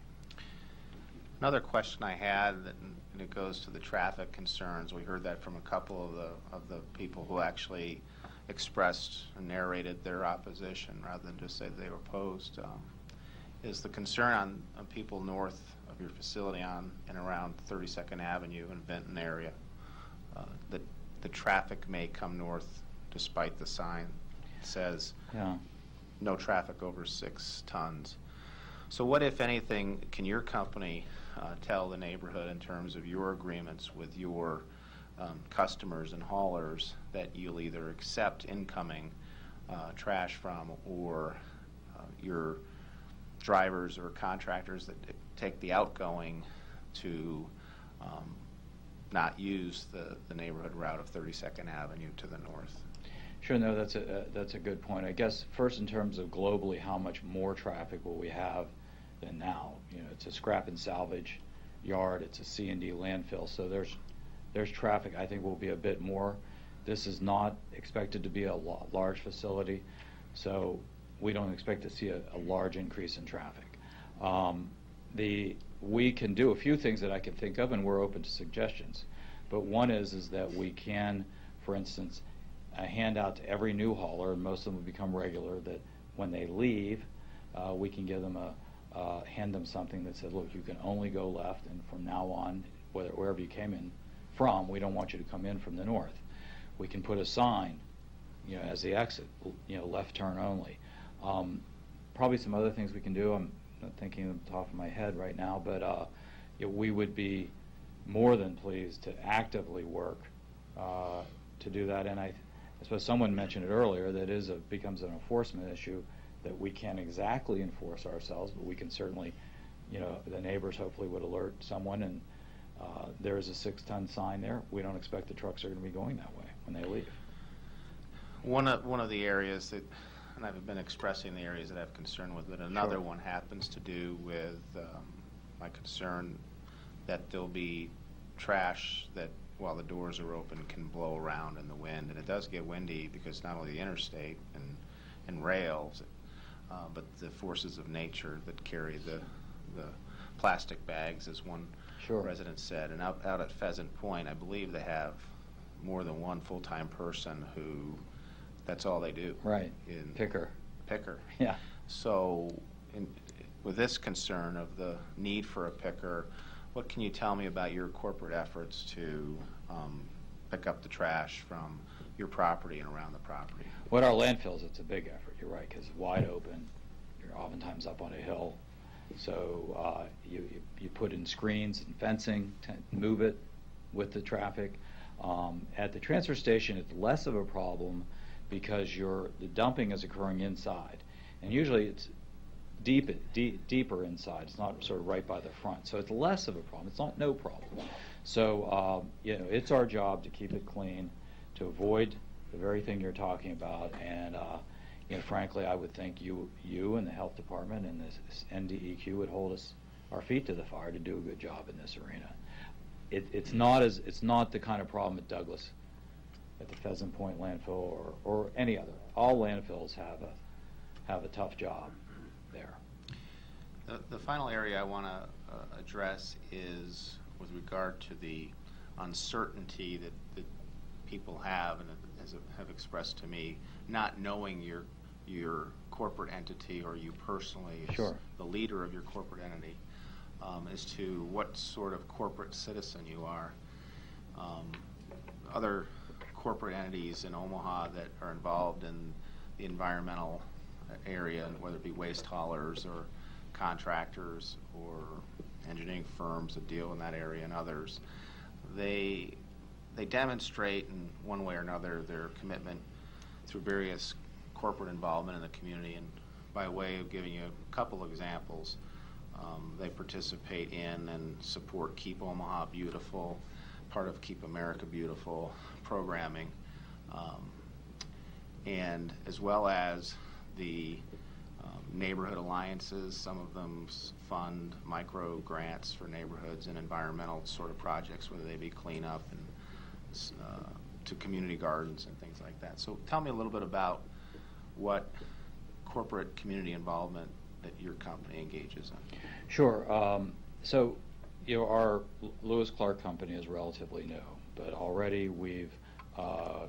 Another question I had, and it goes to the traffic concerns. We heard that from a couple of the people who actually expressed and narrated their opposition rather than just say they were opposed. Is the concern on people north of your facility on and around 32nd Avenue and Benton area that the traffic may come north despite the sign that says no traffic over 6 tons? So what, if anything, can your company tell the neighborhood in terms of your agreements with your customers and haulers that you'll either accept incoming trash from, or your drivers or contractors that take the outgoing to not use the neighborhood route of 32nd Avenue to the north? Sure, no, that's a good point. I guess first, in terms of globally, how much more traffic will we have than now? It's a scrap and salvage yard. It's a C&D landfill, so there's traffic. I think will be a bit more. This is not expected to be a large facility, so we don't expect to see a large increase in traffic. We can do a few things that I can think of, and we're open to suggestions. But one is that we can, for instance, hand out to every new hauler, and most of them will become regular, that when they leave, we can give them hand them something that says, look, you can only go left, and from now on, wherever you came in from, we don't want you to come in from the north. We can put a sign, as the exit, left turn only. Probably some other things we can do. I'm not thinking of the top of my head right now, but we would be more than pleased to actively work to do that. And I suppose someone mentioned it earlier, that becomes an enforcement issue that we can't exactly enforce ourselves, but we can certainly, the neighbors hopefully would alert someone, and there is a 6-ton sign there. We don't expect the trucks are going to be going that way when they leave. One of the areas that, and I've been expressing the areas that I have concern with, but another one happens to do with my concern that there'll be trash that, while the doors are open, can blow around in the wind. And it does get windy because not only the interstate and rails, but the forces of nature that carry the plastic bags, as one resident said. And out at Pheasant Point, I believe they have more than one full-time person who, that's all they do. Right. Picker. Yeah. So with this concern of the need for a picker, what can you tell me about your corporate efforts to pick up the trash from your property and around the property? What our landfills, it's a big effort. You're right, because it's wide open. You're oftentimes up on a hill. So you put in screens and fencing to move it with the traffic. At the transfer station, it's less of a problem because the dumping is occurring inside, and usually it's deeper inside. It's not sort of right by the front, so it's less of a problem. It's not no problem. So it's our job to keep it clean, to avoid the very thing you're talking about, and frankly, I would think you and the health department and the NDEQ would hold our feet to the fire to do a good job in this arena. It's not the kind of problem at Douglas, at the Pheasant Point landfill, or any other. All landfills have a tough job there. The final area I want to address is with regard to the uncertainty that people have and have expressed to me, not knowing your corporate entity or you personally as the leader of your corporate entity, as to what sort of corporate citizen you are. Other corporate entities in Omaha that are involved in the environmental area, whether it be waste haulers or contractors or engineering firms that deal in that area and others, they demonstrate in one way or another their commitment through various corporate involvement in the community. And by way of giving you a couple examples, they participate in and support Keep Omaha Beautiful, part of Keep America Beautiful programming, and as well as the neighborhood alliances. Some of them fund micro grants for neighborhoods and environmental sort of projects, whether they be cleanup and to community gardens and things like that. So tell me a little bit about what corporate community involvement that your company engages in. Sure. So, our Lewis Clark company is relatively new, but already we've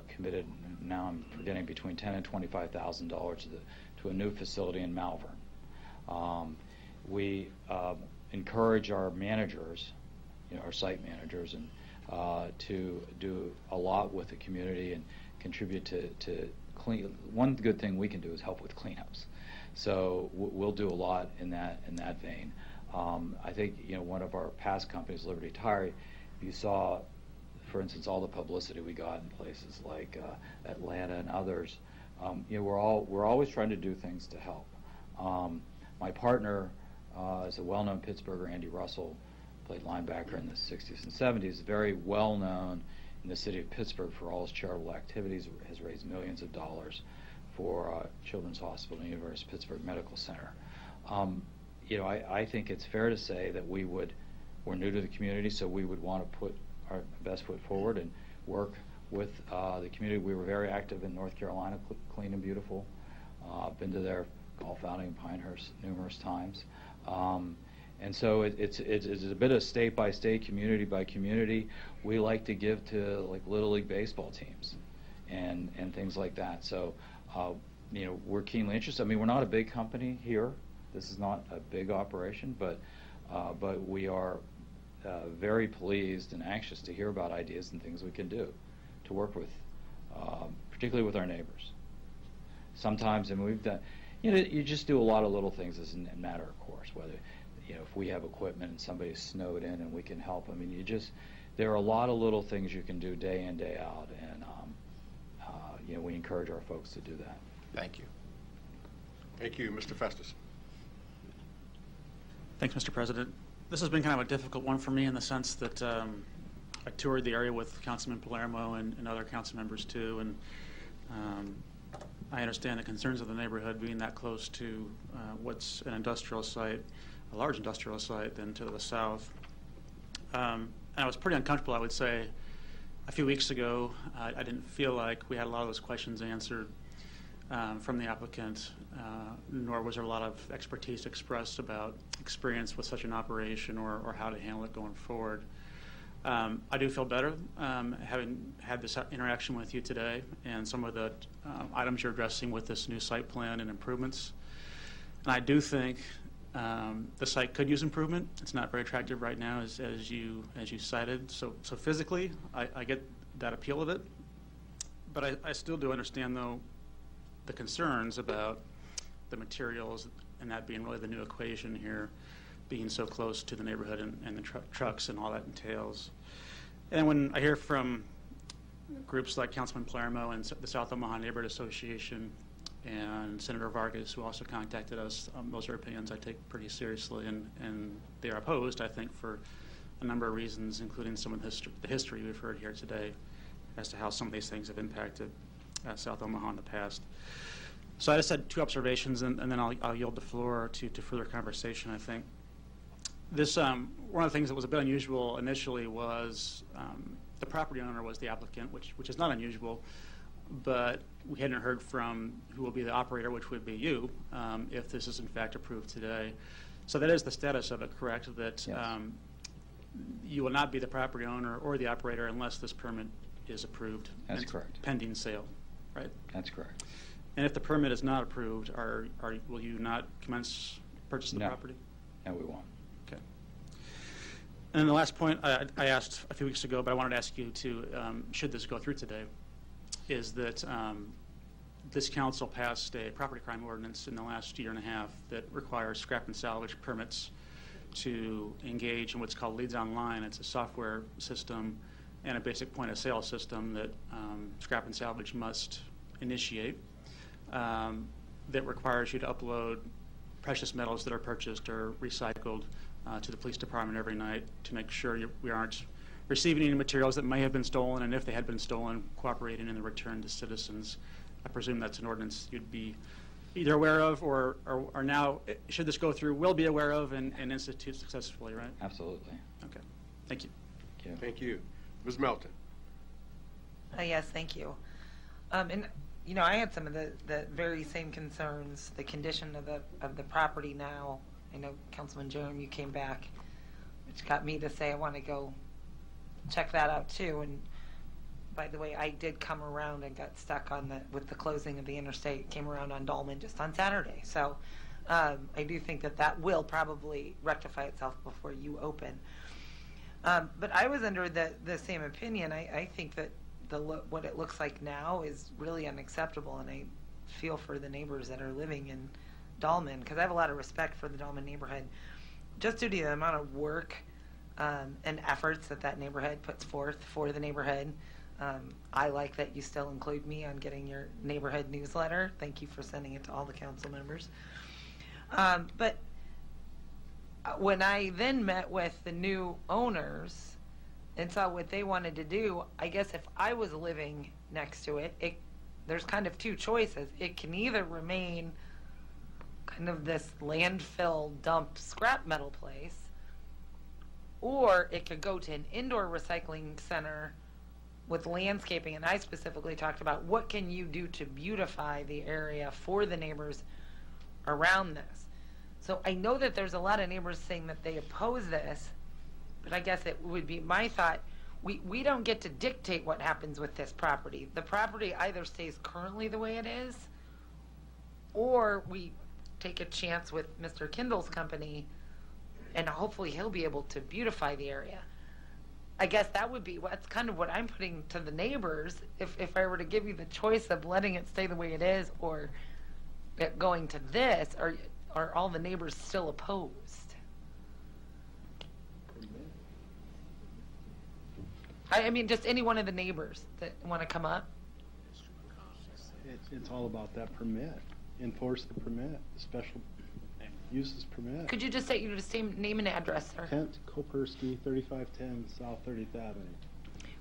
committed, now I'm forgetting, between $10,000 and $25,000 to a new facility in Malvern. We encourage our managers, our site managers, and to do a lot with the community and contribute to clean. One good thing we can do is help with cleanups. So we'll do a lot in that vein. I think one of our past companies, Liberty Tire, you saw, for instance, all the publicity we got in places like Atlanta and others. We're always trying to do things to help. My partner is a well-known Pittsburgher, Andy Russell, played linebacker in the 60s and 70s, very well-known in the city of Pittsburgh for all his charitable activities, has raised millions of dollars for Children's Hospital and University of Pittsburgh Medical Center. I think it's fair to say that we're new to the community, so we would want to put our best foot forward and work with the community. We were very active in North Carolina, Clean and Beautiful. Been to their golf outing in Pinehurst numerous times. And so it's a bit of state by state, community by community. We like to give to like Little League baseball teams and things like that. So we're keenly interested. I mean, we're not a big company here. This is not a big operation, but we are very pleased and anxious to hear about ideas and things we can do to work with, particularly with our neighbors. Sometimes, and we've done, you just do a lot of little things as a matter of course, whether, if we have equipment and somebody's snowed in and we can help. I mean, there are a lot of little things you can do day in, day out, and we encourage our folks to do that. Thank you. Thank you. Mr. Festus. Thanks, Mr. President. This has been kind of a difficult one for me in the sense that I toured the area with Councilman Palermo and other council members too, and I understand the concerns of the neighborhood being that close to what's an industrial site, a large industrial site, then to the south. And I was pretty uncomfortable, I would say. A few weeks ago, I didn't feel like we had a lot of those questions answered from the applicant, nor was there a lot of expertise expressed about experience with such an operation or how to handle it going forward. I do feel better having had this interaction with you today and some of the items you're addressing with this new site plan and improvements. And I do think the site could use improvement. It's not very attractive right now, as you cited. So physically, I get that appeal of it, but I still do understand, though, the concerns about the materials and that being really the new equation here, being so close to the neighborhood and the trucks and all that entails. And when I hear from groups like Councilman Palermo and the South Omaha Neighborhood Association and Senator Vargas, who also contacted us, those are opinions I take pretty seriously, and they are opposed, I think, for a number of reasons, including some of the history we've heard here today as to how some of these things have impacted South Omaha in the past. So I just had two observations, and then I'll yield the floor to further conversation, I think. This, one of the things that was a bit unusual initially was the property owner was the applicant, which is not unusual, but we hadn't heard from who will be the operator, which would be you, if this is in fact approved today. So that is the status of it, correct? That yes. You will not be the property owner or the operator unless this permit is approved. That's correct. Pending sale, right? That's correct. And if the permit is not approved, will you not commence purchase of the property? No, we won't. Okay. And then the last point I asked a few weeks ago, but I wanted to ask you to, should this go through today, is that this council passed a property crime ordinance in the last year and a half that requires scrap and salvage permits to engage in what's called Leads Online. It's a software system and a basic point of sale system that scrap and salvage must initiate that requires you to upload precious metals that are purchased or recycled to the police department every night to make sure we aren't receiving any materials that may have been stolen, and if they had been stolen, cooperating in the return to citizens. I presume that's an ordinance you'd be either aware of or now, should this go through, will be aware of and institute successfully, right? Absolutely. Okay. Thank you. Thank you. Thank you. Ms. Melton. Yes, thank you. And you know, I had some of the very same concerns, the condition of the property now. I know, Councilman Jerem, you came back, which got me to say I want to go check that out too. And by the way, I did come around and got stuck on with the closing of the interstate, came around on Dahlman just on Saturday. So I do think that will probably rectify itself before you open. But I was under the same opinion. I think that what it looks like now is really unacceptable, and I feel for the neighbors that are living in Dahlman, because I have a lot of respect for the Dahlman neighborhood, just due to the amount of work and efforts that neighborhood puts forth for the neighborhood. I like that you still include me on getting your neighborhood newsletter. Thank you for sending it to all the council members. But when I then met with the new owners and saw what they wanted to do, I guess if I was living next to it, there's kind of two choices. It can either remain kind of this landfill dump scrap metal place, or it could go to an indoor recycling center with landscaping. And I specifically talked about what can you do to beautify the area for the neighbors around this. So I know that there's a lot of neighbors saying that they oppose this, but I guess it would be my thought, we don't get to dictate what happens with this property. The property either stays currently the way it is, or we take a chance with Mr. Kindle's company, and hopefully he'll be able to beautify the area. I guess that's kind of what I'm putting to the neighbors. If I were to give you the choice of letting it stay the way it is or it going to this, are all the neighbors still opposed? I mean, just any one of the neighbors that want to come up. It's all about that permit. Enforce the permit, the special uses permit. Could you just say your same name and address, sir? Kent Kopersky, 3510 South 30th Avenue.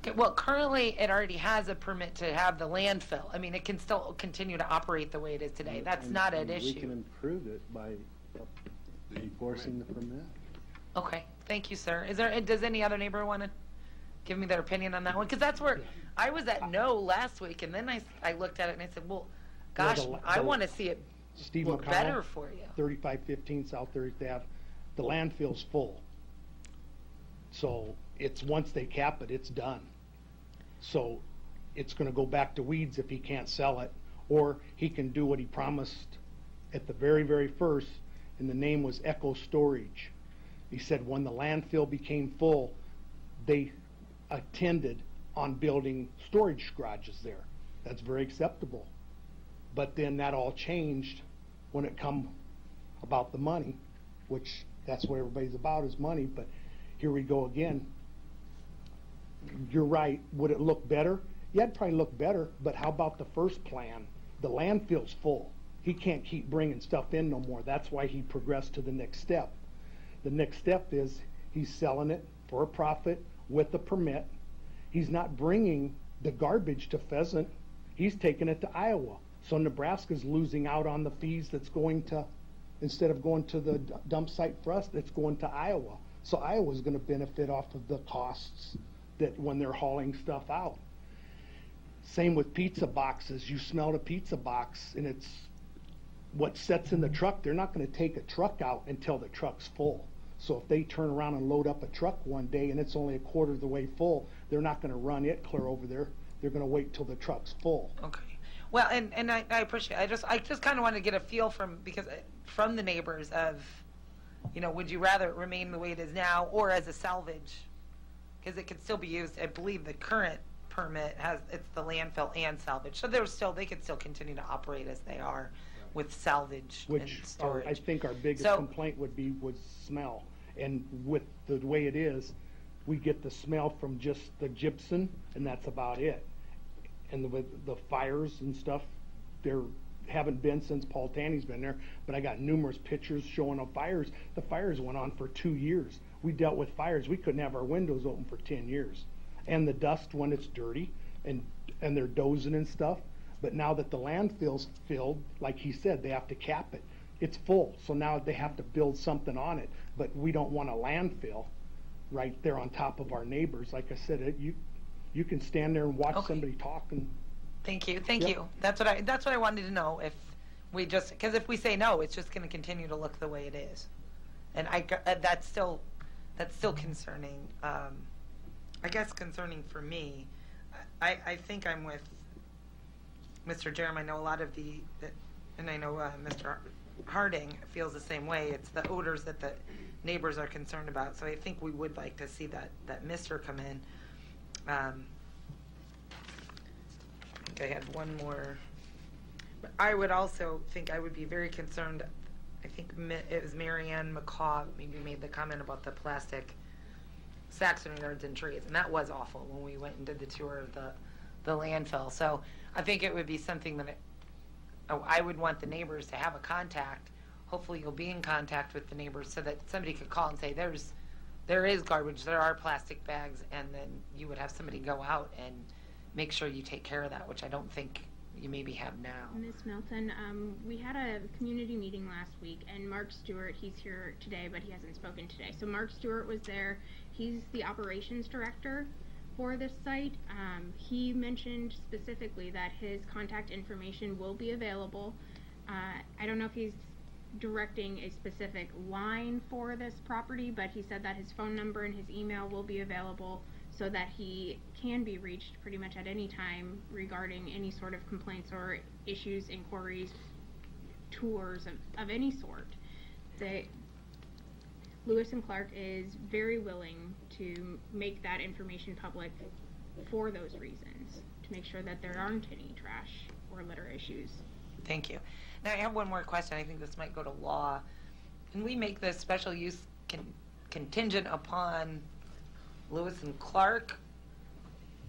Okay, well, currently it already has a permit to have the landfill. I mean, it can still continue to operate the way it is today. That's not an issue. We can improve it by enforcing the permit. Okay, thank you, sir. Does any other neighbor want to give me their opinion on that one? Because that's where I was at no last week, and then I looked at it and I said, well, gosh, I want to see it Steve look McConnell, better for you. 3515 South 30th Ave. The landfill's full. So it's, once they cap it, it's done. So it's going to go back to weeds if he can't sell it, or he can do what he promised at the very, very first, and the name was Echo Storage. He said when the landfill became full, they attended on building storage garages there. That's very acceptable. But then that all changed when it come about the money, which that's what everybody's about, is money. But here we go again. You're right. Would it look better? Yeah, it'd probably look better, but how about the first plan? The landfill's full. He can't keep bringing stuff in no more. That's why he progressed to the next step. The next step is he's selling it for a profit with a permit. He's not bringing the garbage to Pheasant. He's taking it to Iowa. So Nebraska's losing out on the fees that's going to, instead of going to the dump site for us, it's going to Iowa. So Iowa's going to benefit off of the costs that when they're hauling stuff out. Same with pizza boxes. You smell a pizza box and it's what sets in the truck. They're not going to take a truck out until the truck's full. So if they turn around and load up a truck one day and it's only a quarter of the way full, they're not going to run it clear over there. They're going to wait till the truck's full. Okay. Well, and I appreciate it. I just kind of want to get a feel from the neighbors of, would you rather it remain the way it is now or as a salvage? Because it could still be used. I believe the current permit it's the landfill and salvage. So they could still continue to operate as they are with salvage and storage. I think our biggest complaint was smell. And with the way it is, we get the smell from just the gypsum, and that's about it. And the fires and stuff, there haven't been since Paul Tanny's been there, but I got numerous pictures showing of fires. The fires went on for 2 years. We dealt with fires. We couldn't have our windows open for 10 years. And the dust when it's dirty, and they're dozing and stuff. But now that the landfill's filled, like he said, they have to cap it. It's full, so now they have to build something on it. But we don't want a landfill right there on top of our neighbors. Like I said, you can stand there and watch somebody talk. And Thank you. That's what I wanted to know. If we because if we say no, it's just going to continue to look the way it is, and that's still concerning. I guess concerning for me. I think I'm with Mr. Jerem. I know a lot of and I know Mr. Harding feels the same way. It's the odors that the neighbors are concerned about. So I think we would like to see that mister come in. I think I had one more. But I would also think I would be very concerned. I think it was Marianne McCaw maybe made the comment about the plastic sacks and yards and trees, and that was awful when we went and did the tour of the landfill. So I think it would be something that I would want the neighbors to have a contact. Hopefully you'll be in contact with the neighbors so that somebody could call and say there is garbage, there are plastic bags, and then you would have somebody go out and make sure you take care of that, which I don't think you maybe have now. Ms. Milton, we had a community meeting last week, and Mark Stewart, he's here today, but he hasn't spoken today. So Mark Stewart was there. He's the operations director for this site. He mentioned specifically that his contact information will be available. I don't know if he's directing a specific line for this property, but he said that his phone number and his email will be available so that he can be reached pretty much at any time regarding any sort of complaints or issues, inquiries, tours of any sort. Lewis and Clark is very willing to make that information public for those reasons, to make sure that there aren't any trash or litter issues. Thank you. Now I have one more question. I think this might go to law. Can we make this special use contingent upon Lewis and Clark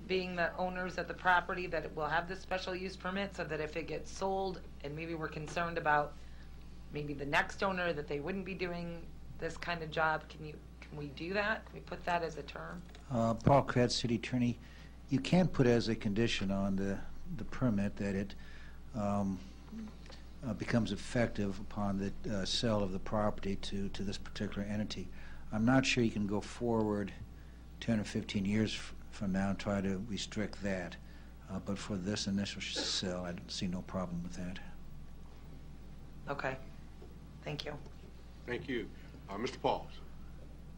being the owners of the property, that it will have this special use permit, so that if it gets sold and maybe we're concerned about maybe the next owner, that they wouldn't be doing this kind of job? Can we do that? Can we put that as a term? Paul Kretz, City Attorney. You can put as a condition on the permit that it becomes effective upon the sale of the property to this particular entity. I'm not sure you can go forward 10 or 15 years from now and try to restrict that. But for this initial sale, I see no problem with that. Okay. Thank you. Thank you. Mr. Pauls.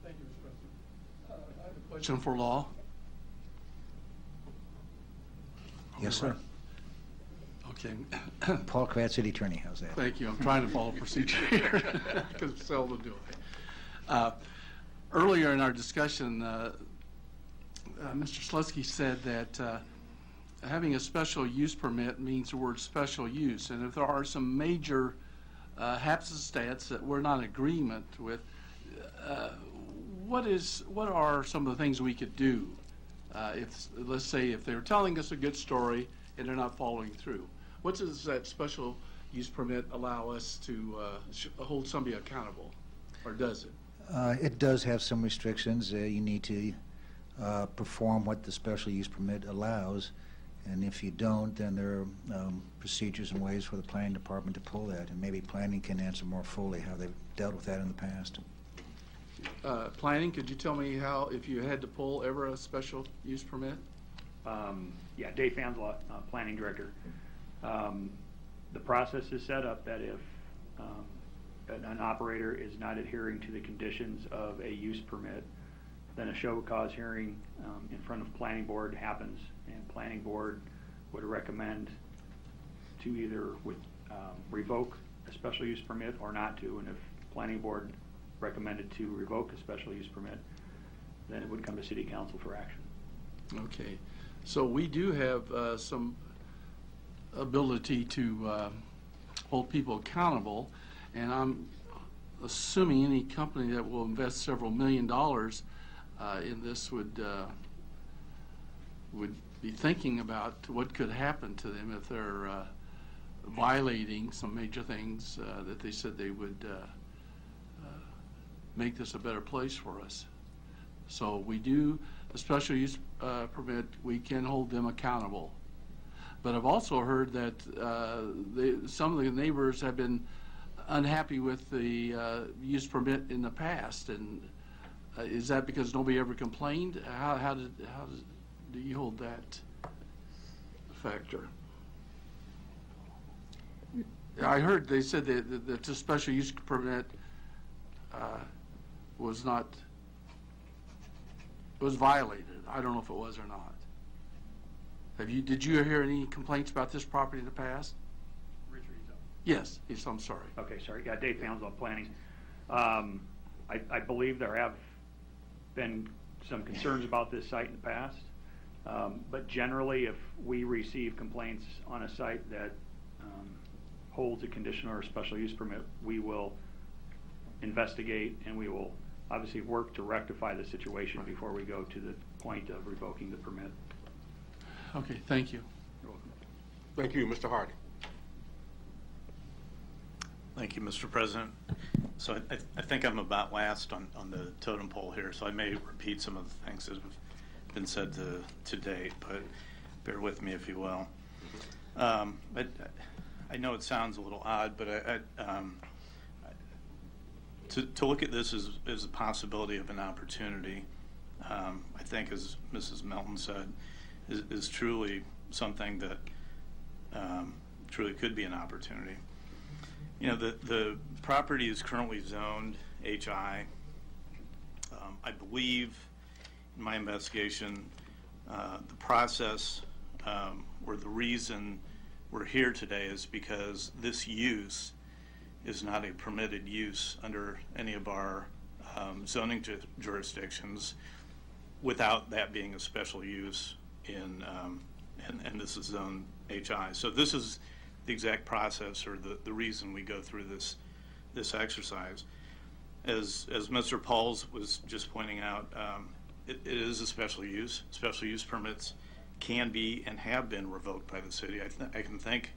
Thank you, Mr. President. I have a question for law. Yes, sir. Okay. Paul Kratz, City Attorney. How's that? Thank you. I'm trying to follow procedure here because I seldom do it. Earlier in our discussion, Mr. Slutsky said that having a special use permit means the word special use. And if there are some major happenstance that we're not in agreement with, what are some of the things we could do? Let's say if they're telling us a good story and they're not following through. What does that special use permit allow us to hold somebody accountable, or does it? It does have some restrictions. You need to perform what the special use permit allows, and if you don't, then there are procedures and ways for the planning department to pull that, and maybe planning can answer more fully how they've dealt with that in the past. Planning, could you tell me how, if you had to pull ever a special use permit? Yeah, Dave Fanslot, Planning Director. The process is set up that if an operator is not adhering to the conditions of a use permit, then a show cause hearing in front of Planning Board happens, and Planning Board would recommend to either revoke a special use permit or not to, and if Planning Board recommended to revoke a special use permit, then it would come to City Council for action. Okay, so we do have some ability to hold people accountable, and I'm assuming any company that will invest several $1 million in this would be thinking about what could happen to them if they're violating some major things that they said they would make this a better place for us. So we do a special use permit, we can hold them accountable. But I've also heard that some of the neighbors have been unhappy with the use permit in the past, and is that because nobody ever complained? How do you hold that factor? I heard they said that the special use permit was violated. I don't know if it was or not. Did you hear any complaints about this property in the past? Yes, I'm sorry. Okay, sorry. Yeah, Dave Fanslot, Planning. I believe there have been some concerns about this site in the past, but generally if we receive complaints on a site that holds a conditional or special use permit, we will investigate and we will obviously work to rectify the situation before we go to the point of revoking the permit. Okay, thank you. You're welcome. Thank you, Mr. Hardy. Thank you, Mr. President. So I think I'm about last on the totem pole here, so I may repeat some of the things that have been said to date, but bear with me if you will. But I know it sounds a little odd, but to look at this as a possibility of an opportunity, I think, as Mrs. Melton said, is truly something that truly could be an opportunity. You know, the property is currently zoned HI. I believe, in my investigation, the process or the reason we're here today is because this use is not a permitted use under any of our zoning jurisdictions without that being a special use and this is zone HI. So this is the exact process or the reason we go through this exercise. As Mr. Pauls was just pointing out, it is a special use. Special use permits can be and have been revoked by the city. I can think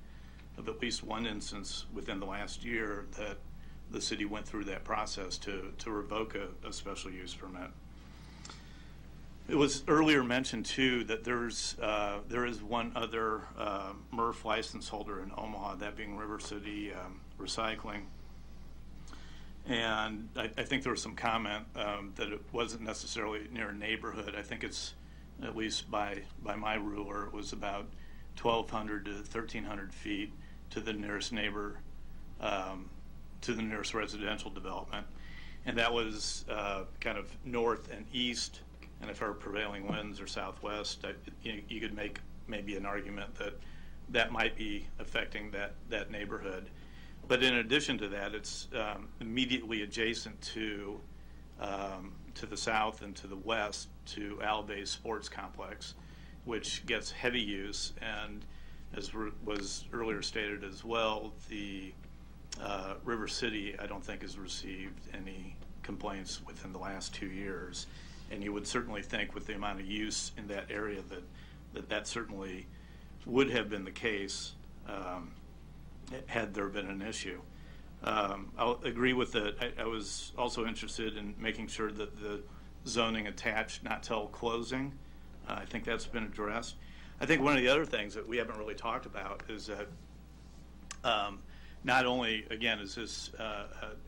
of at least one instance within the last year that the city went through that process to revoke a special use permit. It was earlier mentioned too that there is one other MRF license holder in Omaha, that being River City Recycling, And I think there was some comment that it wasn't necessarily near a neighborhood. I think it's, at least by my ruler, it was about 1,200 to 1,300 feet to the nearest neighbor, to the nearest residential development. And that was kind of north and east, and if our prevailing winds are southwest, you could make maybe an argument that that might be affecting that neighborhood. But in addition to that, it's immediately adjacent to the south and to the west to Albay's Sports Complex, which gets heavy use, and as was earlier stated as well, the River City, I don't think, has received any complaints within the last 2 years. And you would certainly think with the amount of use in that area that certainly would have been the case had there been an issue. I'll agree with that. I was also interested in making sure that the zoning attached not till closing. I think that's been addressed. I think one of the other things that we haven't really talked about is that not only, again, is this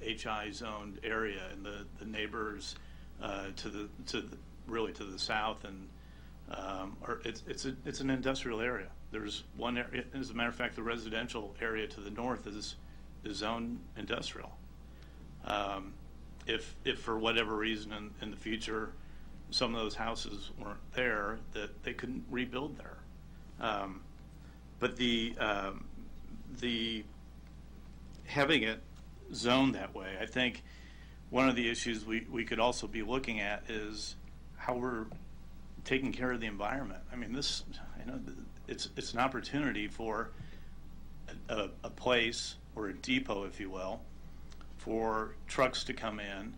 HI zoned area and the neighbors really to the south, and it's an industrial area. There's one area, as a matter of fact, the residential area to the north is zoned industrial. If for whatever reason in the future some of those houses weren't there, that they couldn't rebuild there. But the having it zoned that way, I think one of the issues we could also be looking at is how we're taking care of the environment. I mean, it's an opportunity for a place or a depot, if you will, for trucks to come in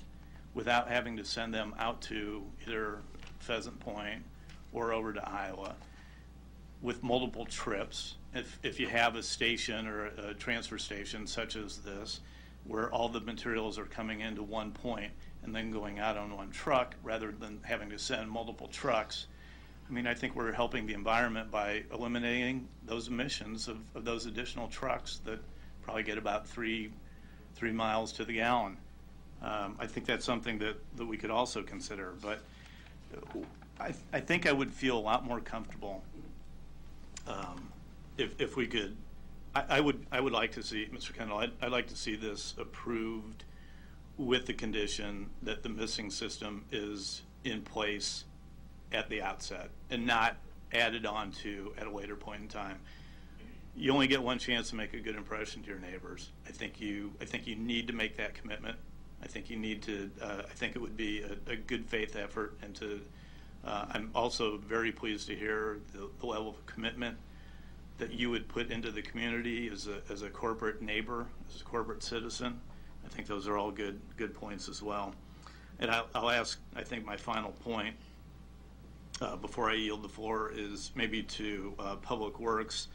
without having to send them out to either Pheasant Point or over to Iowa with multiple trips. If you have a station or a transfer station such as this, where all the materials are coming into one point and then going out on one truck rather than having to send multiple trucks, I mean, I think we're helping the environment by eliminating those emissions of those additional trucks that probably get about 3 miles to the gallon. I think that's something that we could also consider. But I think I would feel a lot more comfortable if we could. I would like to see, Mr. Kendall, I'd like to see this approved with the condition that the missing system is in place at the outset and not added on to at a later point in time. You only get one chance to make a good impression to your neighbors. I think you need to make that commitment. I think you need to. I think it would be a good faith effort, and to. I'm also very pleased to hear the level of commitment that you would put into the community as a corporate neighbor, as a corporate citizen. I think those are all good points as well. And I'll ask, I think my final point before I yield the floor is maybe to Public Works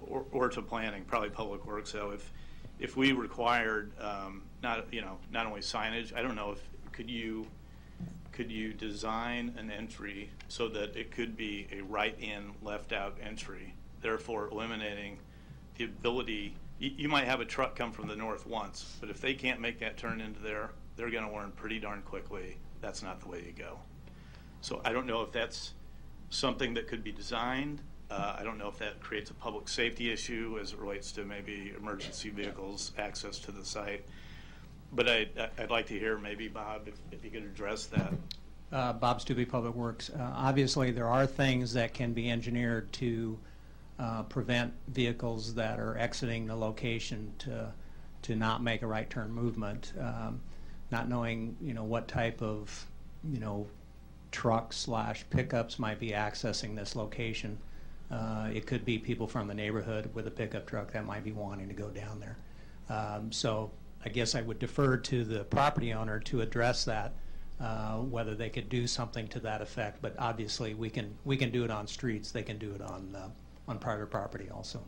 or to planning, probably Public Works. So if we required not only signage, I don't know if could you design an entry so that it could be a right in, left out entry, therefore eliminating the ability. You might have a truck come from the north once, but if they can't make that turn into there, they're going to learn pretty darn quickly that's not the way you go. So I don't know if that's something that could be designed. I don't know if that creates a public safety issue as it relates to maybe emergency vehicles access to the site. But I'd like to hear maybe, Bob, if you could address that. Bob Stubbe, Public Works. Obviously, there are things that can be engineered to prevent vehicles that are exiting the location to not make a right turn movement. Not knowing, what type of, trucks / pickups might be accessing this location. It could be people from the neighborhood with a pickup truck that might be wanting to go down there. So I guess I would defer to the property owner to address that, whether they could do something to that effect. But obviously, we can do it on streets. They can do it on private property also.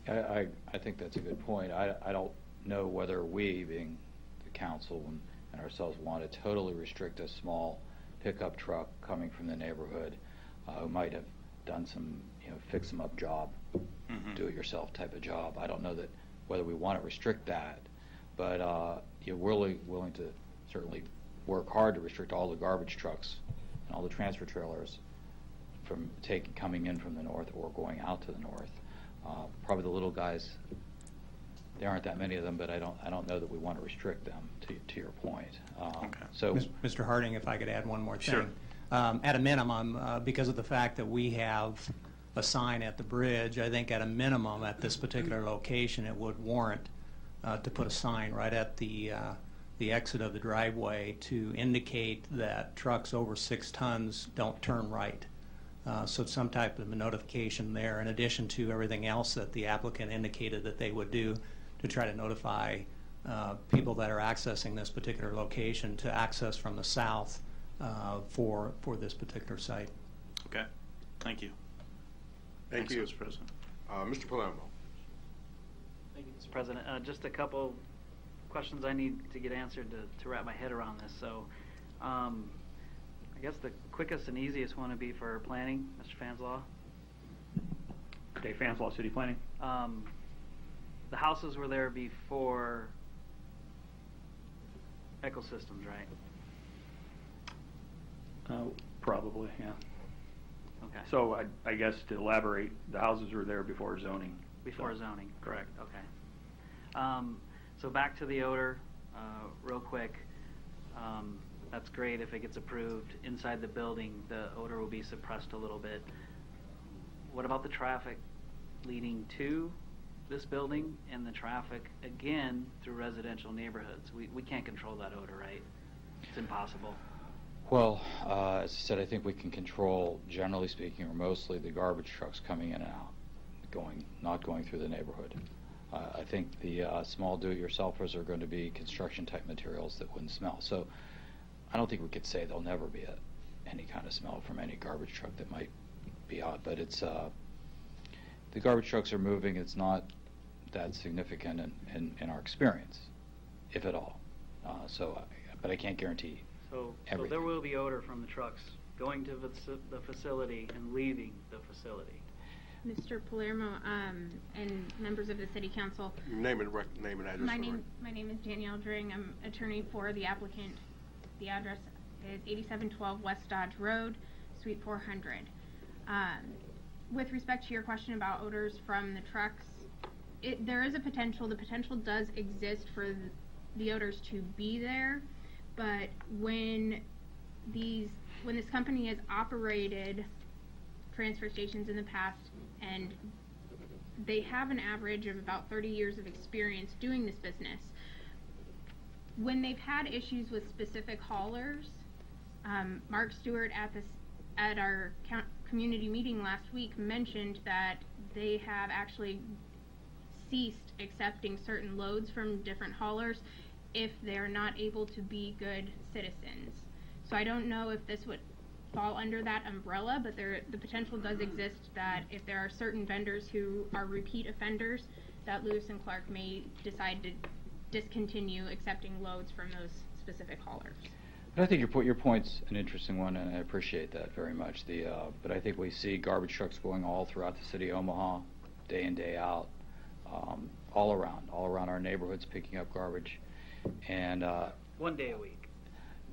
I think that's a good point. I don't know whether we, being the council and ourselves, want to totally restrict a small pickup truck coming from the neighborhood who might have done some, fix them up job, do it yourself type of job. I don't know that whether we want to restrict that. but you're really willing to certainly work hard to restrict all the garbage trucks and all the transfer trailers from coming in from the north or going out to the north. Probably the little guys, there aren't that many of them, but I don't know that we want to restrict them, to your point. So, Mr. Harding, if I could add one more thing. Sure. At a minimum, because of the fact that we have a sign at the bridge, I think at a minimum at this particular location it would warrant to put a sign right at the exit of the driveway to indicate that trucks over 6 tons don't turn right. So some type of a notification there, in addition to everything else that the applicant indicated that they would do to try to notify people that are accessing this particular location to access from the south for this particular site. Okay, thank you. Thank you, Mr. President. Mr. Palermo. Thank you, Mr. President. Just a couple questions I need to get answered to wrap my head around this. So, I guess the quickest and easiest one would be for planning, Mr. Fanslaw. Dave Fanslaw, City Planning. The houses were there before Ecosystems, right? Probably, yeah. Okay. So I guess to elaborate, the houses were there before zoning. Before So, zoning. Correct. Okay. So back to the odor, real quick. That's great if it gets approved. Inside the building, the odor will be suppressed a little bit. What about the traffic leading to this building and the traffic, again, through residential neighborhoods? We can't control that odor, right? It's impossible. well, as I said, I think we can control, generally speaking, or mostly, the garbage trucks coming in and out, not going through the neighborhood. I think the small do-it-yourselfers are going to be construction-type materials that wouldn't smell. So I don't think we could say there'll never be any kind of smell from any garbage truck that might be out, but it's the garbage trucks are moving. It's not that significant in our experience, if at all. But I can't guarantee So everything. there will be odor from the trucks going to the facility and leaving the facility. Mr. Palermo and members of the City Council. Name and address. My name is Danielle Dring. I'm attorney for the applicant. The address is 8712 West Dodge Road, Suite 400. With respect to your question about odors from the trucks, there is a potential. The potential does exist for the odors to be there, but when this company has operated transfer stations in the past, and they have an average of about 30 years of experience doing this business, when they've had issues with specific haulers, Mark Stewart at our community meeting last week mentioned that they have actually ceased accepting certain loads from different haulers if they're not able to be good citizens. So I don't know if this would fall under that umbrella, but the potential does exist that if there are certain vendors who are repeat offenders, that Lewis and Clark may decide to discontinue accepting loads from those specific haulers. But I think your point's an interesting one, and I appreciate that very much. But I think we see garbage trucks going all throughout the city of Omaha, day in, day out, all around our neighborhoods, picking up garbage, and 1 day a week.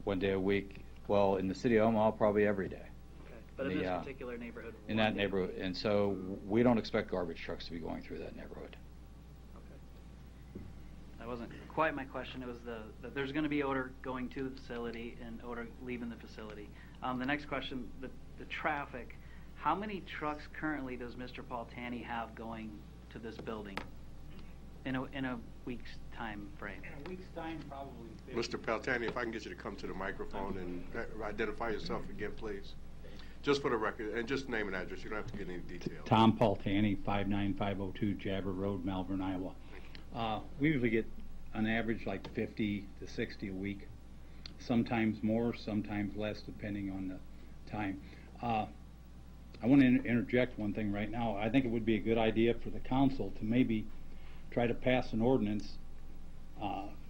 1 day a week. Well, in the city of Omaha, probably every day. Okay. But in this particular neighborhood. In that neighborhood, and so we don't expect garbage trucks to be going through that neighborhood. That wasn't quite my question. It was that there's going to be odor going to the facility and odor leaving the facility. The next question, the traffic. How many trucks currently does Mr. Paultani have going to this building in a week's time frame? In a week's time, probably 50. Mr. Paultani, if I can get you to come to the microphone and identify yourself again, please. Just for the record, and just name and address. You don't have to get any details. Tom Paultani, 59502 Jabber Road, Malvern, Iowa. We usually get on average like 50 to 60 a week, sometimes more, sometimes less, depending on the time. I want to interject one thing right now. I think it would be a good idea for the council to maybe try to pass an ordinance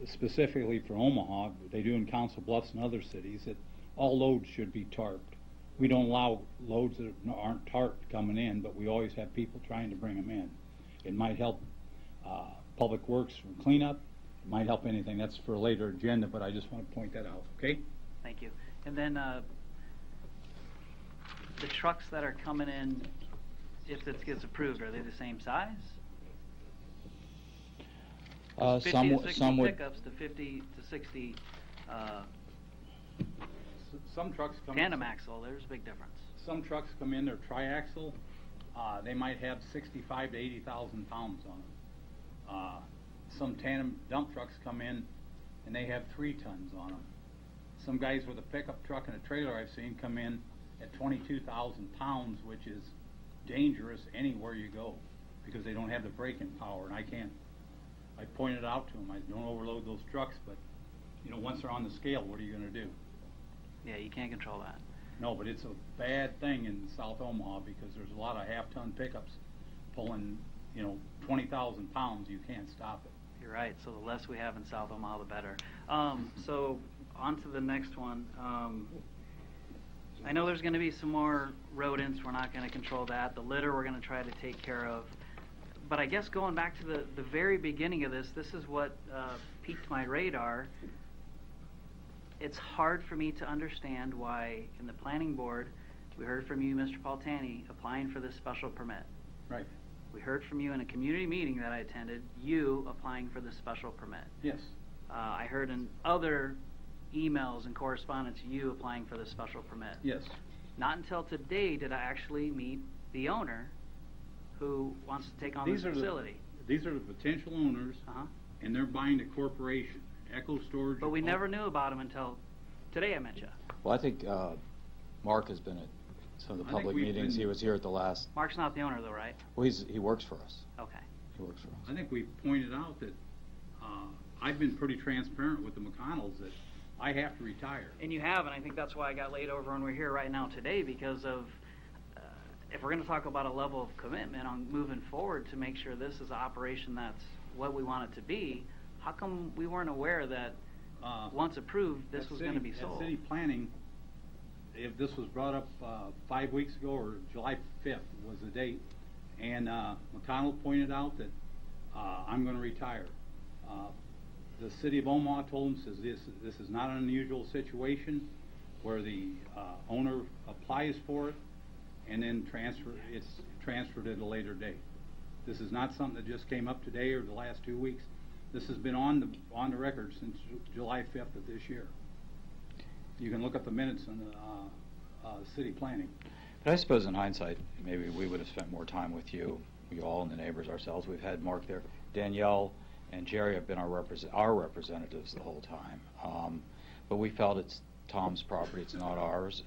specifically for Omaha. They do in Council Bluffs and other cities that all loads should be tarped. We don't allow loads that aren't tarped coming in, but we always have people trying to bring them in. It might help Public Works from cleanup. might help anything. That's for a later agenda, but I just want to point that out, okay? Thank you. And then the trucks that are coming in, if this gets approved, are they the same size? 50 to 60 some would. pickups to 50 to 60 Some trucks come tandem axle. There's a big difference. Some trucks come in, they're triaxle. They might have 65 to 80,000 pounds on them. Some tandem dump trucks come in and they have 3 tons on them. Some guys with a pickup truck and a trailer I've seen come in at 22,000 pounds, which is dangerous anywhere you go because they don't have the braking power, and I pointed out to them, I don't overload those trucks, but you know, once they're on the scale, what are you going to do? Yeah, you can't control that. No, but it's a bad thing in South Omaha because there's a lot of half-ton pickups pulling, you know, 20,000 pounds. You can't stop it. You're right. So the less we have in South Omaha, the better. So on to the next one. I know there's going to be some more rodents. We're not going to control that. The litter we're going to try to take care of. But I guess going back to the very beginning of this is what piqued my radar. It's hard for me to understand why in the planning board, we heard from you, Mr. Paultani, applying for this special permit. Right. We heard from you in a community meeting that I attended, you applying for this special permit. Yes. I heard in other emails and correspondence, you applying for this special permit. Yes. Not until today did I actually meet the owner who wants to take on this facility. These are the potential owners, and they're buying the corporation, Echo Storage. But we never knew about him until today I met you. Well, I think Mark has been at some of the public meetings. He was here at the last. Mark's not the owner, though, right? Well, he works for us. Okay. He works for us. I think we pointed out that I've been pretty transparent with the McConnells that I have to retire. And you have, and I think that's why I got laid over when we're here right now today, because of if we're going to talk about a level of commitment on moving forward to make sure this is an operation that's what we want it to be, how come we weren't aware that once approved, this was going to be sold? At city planning, if this was brought up 5 weeks ago, or July 5th was the date, and McConnell pointed out that I'm going to retire. The city of Omaha told him, says this is not an unusual situation where the owner applies for it and then it's transferred at a later date. This is not something that just came up today or the last 2 weeks. This has been on the record since July 5th of this year. You can look up the minutes on the city planning. But I suppose in hindsight, maybe we would have spent more time with you, we all and the neighbors ourselves. We've had Mark there. Danielle and Jerry have been our representatives the whole time. But we felt it's Tom's property, it's not ours.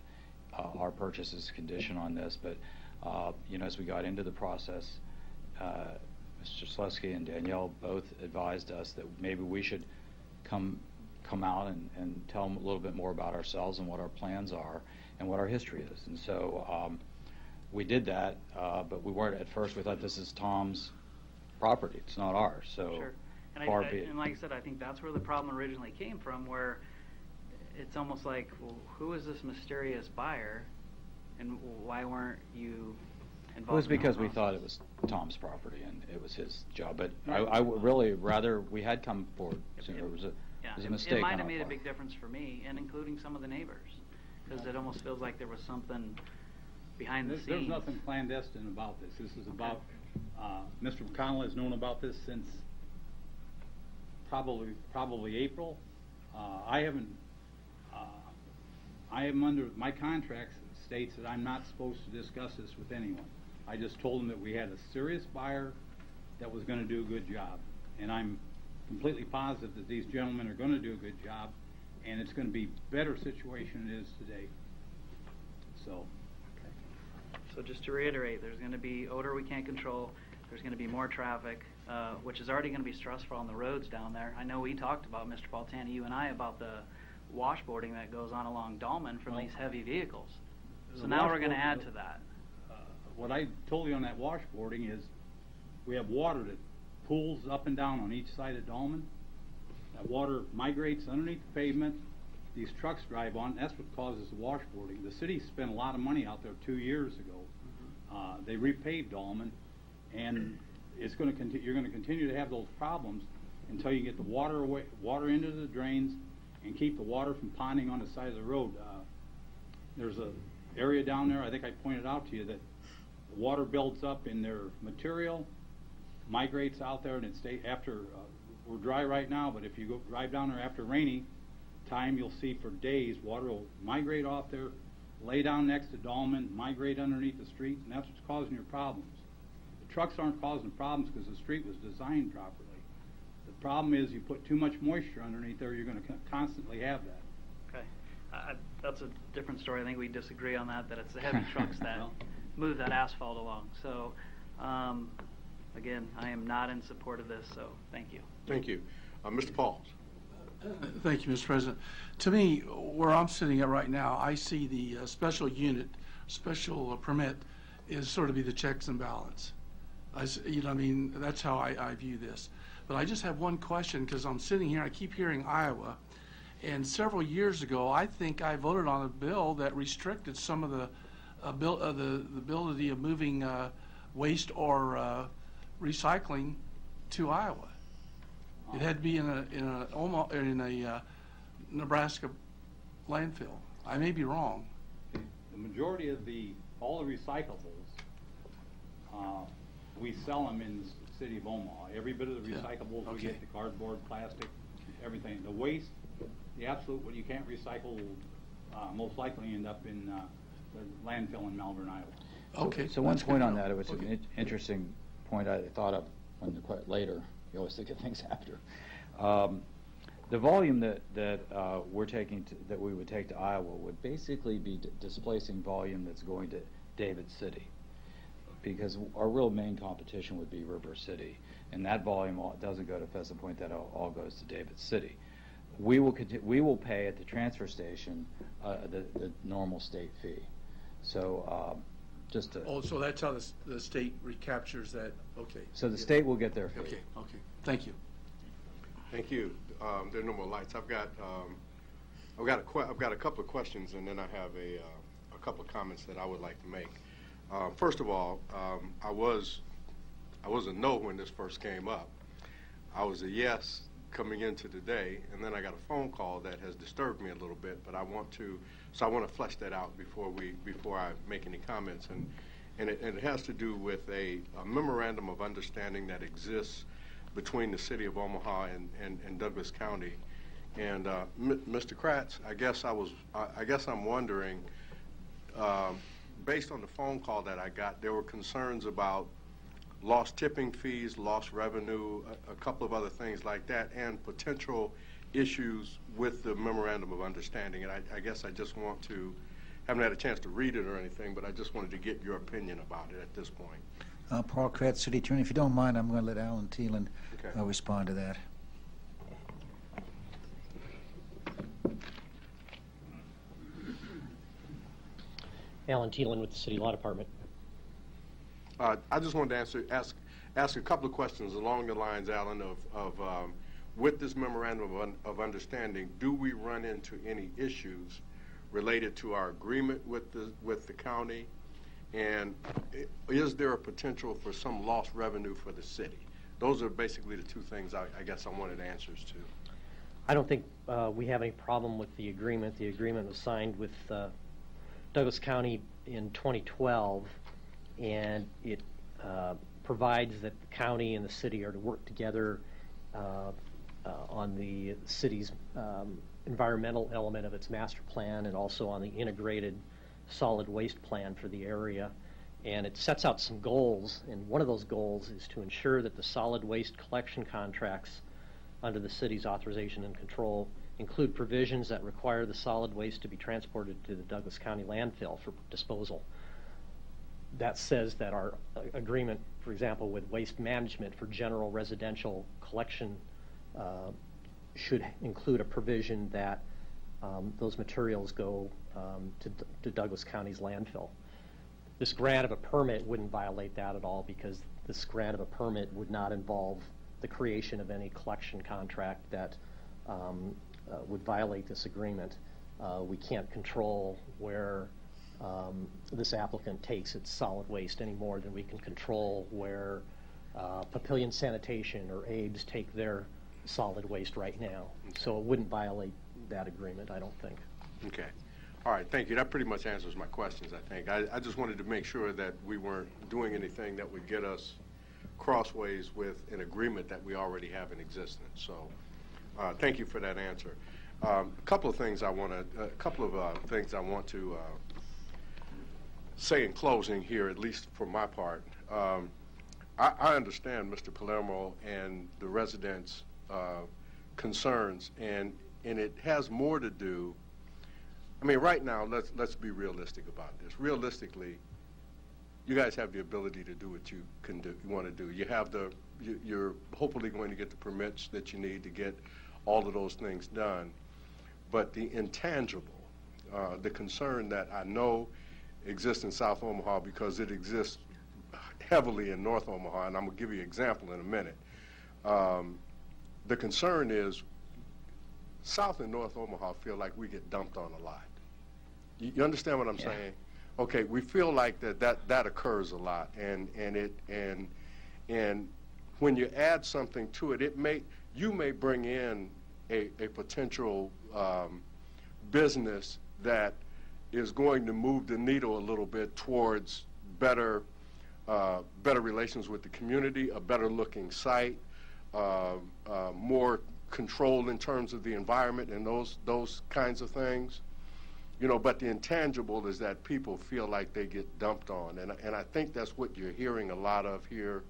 Our purchase is conditioned on this, but you know, as we got into the process, Mr. Slesky and Danielle both advised us that maybe we should come out and tell them a little bit more about ourselves and what our plans are and what our history is. And so we did that, but we weren't at first. We thought this is Tom's property; it's not ours. So sure. And, and like I said, I think that's where the problem originally came from, where it's almost like, well, who is this mysterious buyer, and why weren't you involved? It was because we thought it was Tom's property and it was his job. But I would really rather we had come forward sooner. It was a mistake. It might have made a big difference for me, and including some of the neighbors, because it almost feels like there was something behind the scenes. There's nothing clandestine about this. This is about Mr. McConnell has known about this since probably April. I am under my contract states that I'm not supposed to discuss this with anyone. I just told him that we had a serious buyer that was going to do a good job, and I'm completely positive that these gentlemen are going to do a good job, and it's going to be a better situation than it is today. So just to reiterate, there's going to be odor we can't control. There's going to be more traffic, which is already going to be stressful on the roads down there. I know we talked about, Mr. Paultani, you and I, about the washboarding that goes on along Dahlman from these heavy vehicles. So now we're going to add to that. What I told you on that washboarding is we have water that pools up and down on each side of Dahlman. That water migrates underneath the pavement. These trucks drive on. That's what causes the washboarding. The city spent a lot of money out there 2 years ago. They repaved Dahlman, and it's going to you're going to continue to have those problems. until you get the water into the drains and keep the water from ponding on the side of the road. There's a area down there, I think I pointed out to you, that the water builds up in their material, migrates out there, and it stays after, we're dry right now, but if you go drive down there after rainy time, you'll see for days water will migrate off there, lay down next to Dahlman, migrate underneath the street, and that's what's causing your problems. The trucks aren't causing problems because the street was designed properly. The problem is you put too much moisture underneath there, you're going to constantly have that. Okay. That's a different story. I think we disagree on that, that it's the heavy trucks that move that asphalt along. So, again, I am not in support of this, so thank you. Thank you. Mr. Pauls. Thank you, Mr. President. To me, where I'm sitting at right now, I see the special unit, special permit is sort of be the checks and balance. You know, I mean, that's how I view this. But I just have one question, because I'm sitting here, I keep hearing Iowa, and several years ago, I think I voted on a bill that restricted some of the ability of moving waste or recycling to Iowa. It had to be in a Nebraska landfill. I may be wrong. The majority of all the recyclables, we sell them in the city of Omaha. Every bit of the recyclables, we get the cardboard, plastic, everything. The waste, the absolute what you can't recycle, will most likely end up in the landfill in Malvern, Iowa. Okay. So one point on that, it was an interesting point I thought of when quite later. You always think of things after. The volume that we're taking that we would take to Iowa would basically be displacing volume that's going to David City, because our real main competition would be River City, and that volume doesn't go to Pheasant Point. That all goes to David City. We will pay at the transfer station the normal state fee. So just to. Oh, so that's how the state recaptures that. Okay. So the state will get their fee. Okay. Okay. Thank you. Thank you. There are no more lights. I've got a couple of questions, and then I have a couple of comments that I would like to make. First of all, I was a no when this first came up. I was a yes coming into today, and then I got a phone call that has disturbed me a little bit. But I want to flesh that out before I make any comments, and it has to do with a memorandum of understanding that exists between the city of Omaha and Douglas County. And Mr. Kratz, I guess I'm wondering, based on the phone call that I got, there were concerns about lost tipping fees, lost revenue, a couple of other things like that, and potential issues with the memorandum of understanding. And I guess I just want to, haven't had a chance to read it or anything, but I just wanted to get your opinion about it at this point. Paul Kratz, City Attorney. If you don't mind, I'm going to let Alan Thielen respond to that. Alan Thielen with the City Law Department. I just wanted to ask a couple of questions along the lines, Alan, of with this memorandum of understanding, do we run into any issues related to our agreement with the county? And is there a potential for some lost revenue for the city? Those are basically the two things I guess I wanted answers to. I don't think we have any problem with the agreement. The agreement was signed with Douglas County in 2012, and it provides that the county and the city are to work together on the city's environmental element of its master plan, and also on the integrated solid waste plan for the area. And it sets out some goals, and one of those goals is to ensure that the solid waste collection contracts under the city's authorization and control include provisions that require the solid waste to be transported to the Douglas County landfill for disposal. That says that our agreement, for example, with waste management for general residential collection should include a provision that those materials go to Douglas County's landfill. This grant of a permit wouldn't violate that at all, because this grant of a permit would not involve the creation of any collection contract that would violate this agreement. We can't control where this applicant takes its solid waste any more than we can control where Papillion Sanitation or Abe's take their solid waste right now. So it wouldn't violate that agreement, I don't think. Okay. All right, thank you. That pretty much answers my questions, I think. I just wanted to make sure that we weren't doing anything that would get us crossways with an agreement that we already have in existence. So thank you for that answer. A couple of things I want to say in closing here, at least for my part. I understand Mr. Palermo and the residents' concerns, and it has more to do. I mean, right now, let's be realistic about this. Realistically, you guys have the ability to do what you want to do. You have you're hopefully going to get the permits that you need to get all of those things done. But the intangible, the concern that I know exists in South Omaha because it exists heavily in North Omaha, and I'm going to give you an example in a minute. The concern is South and North Omaha feel like we get dumped on a lot. You understand what I'm saying? Okay, we feel like that occurs a lot, and when you add something to it, you may bring in a potential business that is going to move the needle a little bit towards better relations with the community, a better looking site, more control in terms of the environment and those kinds of things. You know, but the intangible is that people feel like they get dumped on, and I think that's what you're hearing a lot of here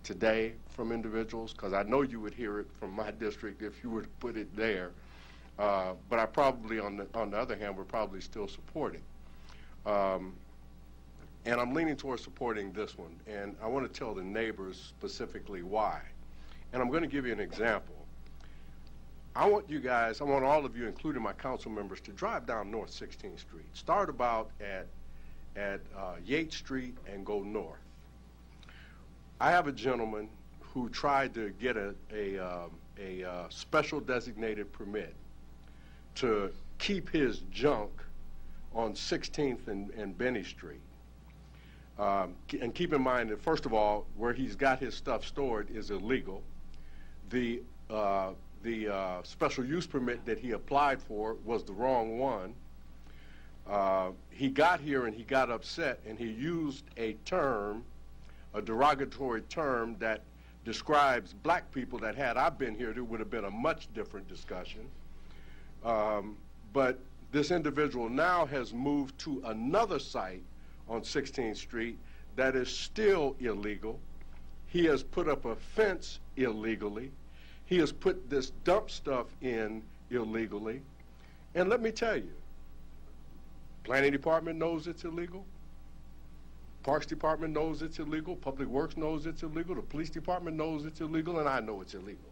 today from individuals, because I know you would hear it from my district if you were to put it there. But I probably, on the other hand, would probably still support it. And I'm leaning towards supporting this one, and I want to tell the neighbors specifically why. And I'm going to give you an example. I want all of you, including my council members, to drive down North 16th Street. Start about at Yates Street and go north. I have a gentleman who tried to get a special designated permit to keep his junk on 16th and Benny Street. And keep in mind that, first of all, where he's got his stuff stored is illegal. The special use permit that he applied for was the wrong one. He got here and he got upset, and he used a derogatory term that describes black people that had I been here, there would have been a much different discussion. But this individual now has moved to another site on 16th Street that is still illegal. He has put up a fence illegally. He has put this dump stuff in illegally. And let me tell you, Planning Department knows it's illegal. Parks Department knows it's illegal. Public Works knows it's illegal. The Police Department knows it's illegal, and I know it's illegal.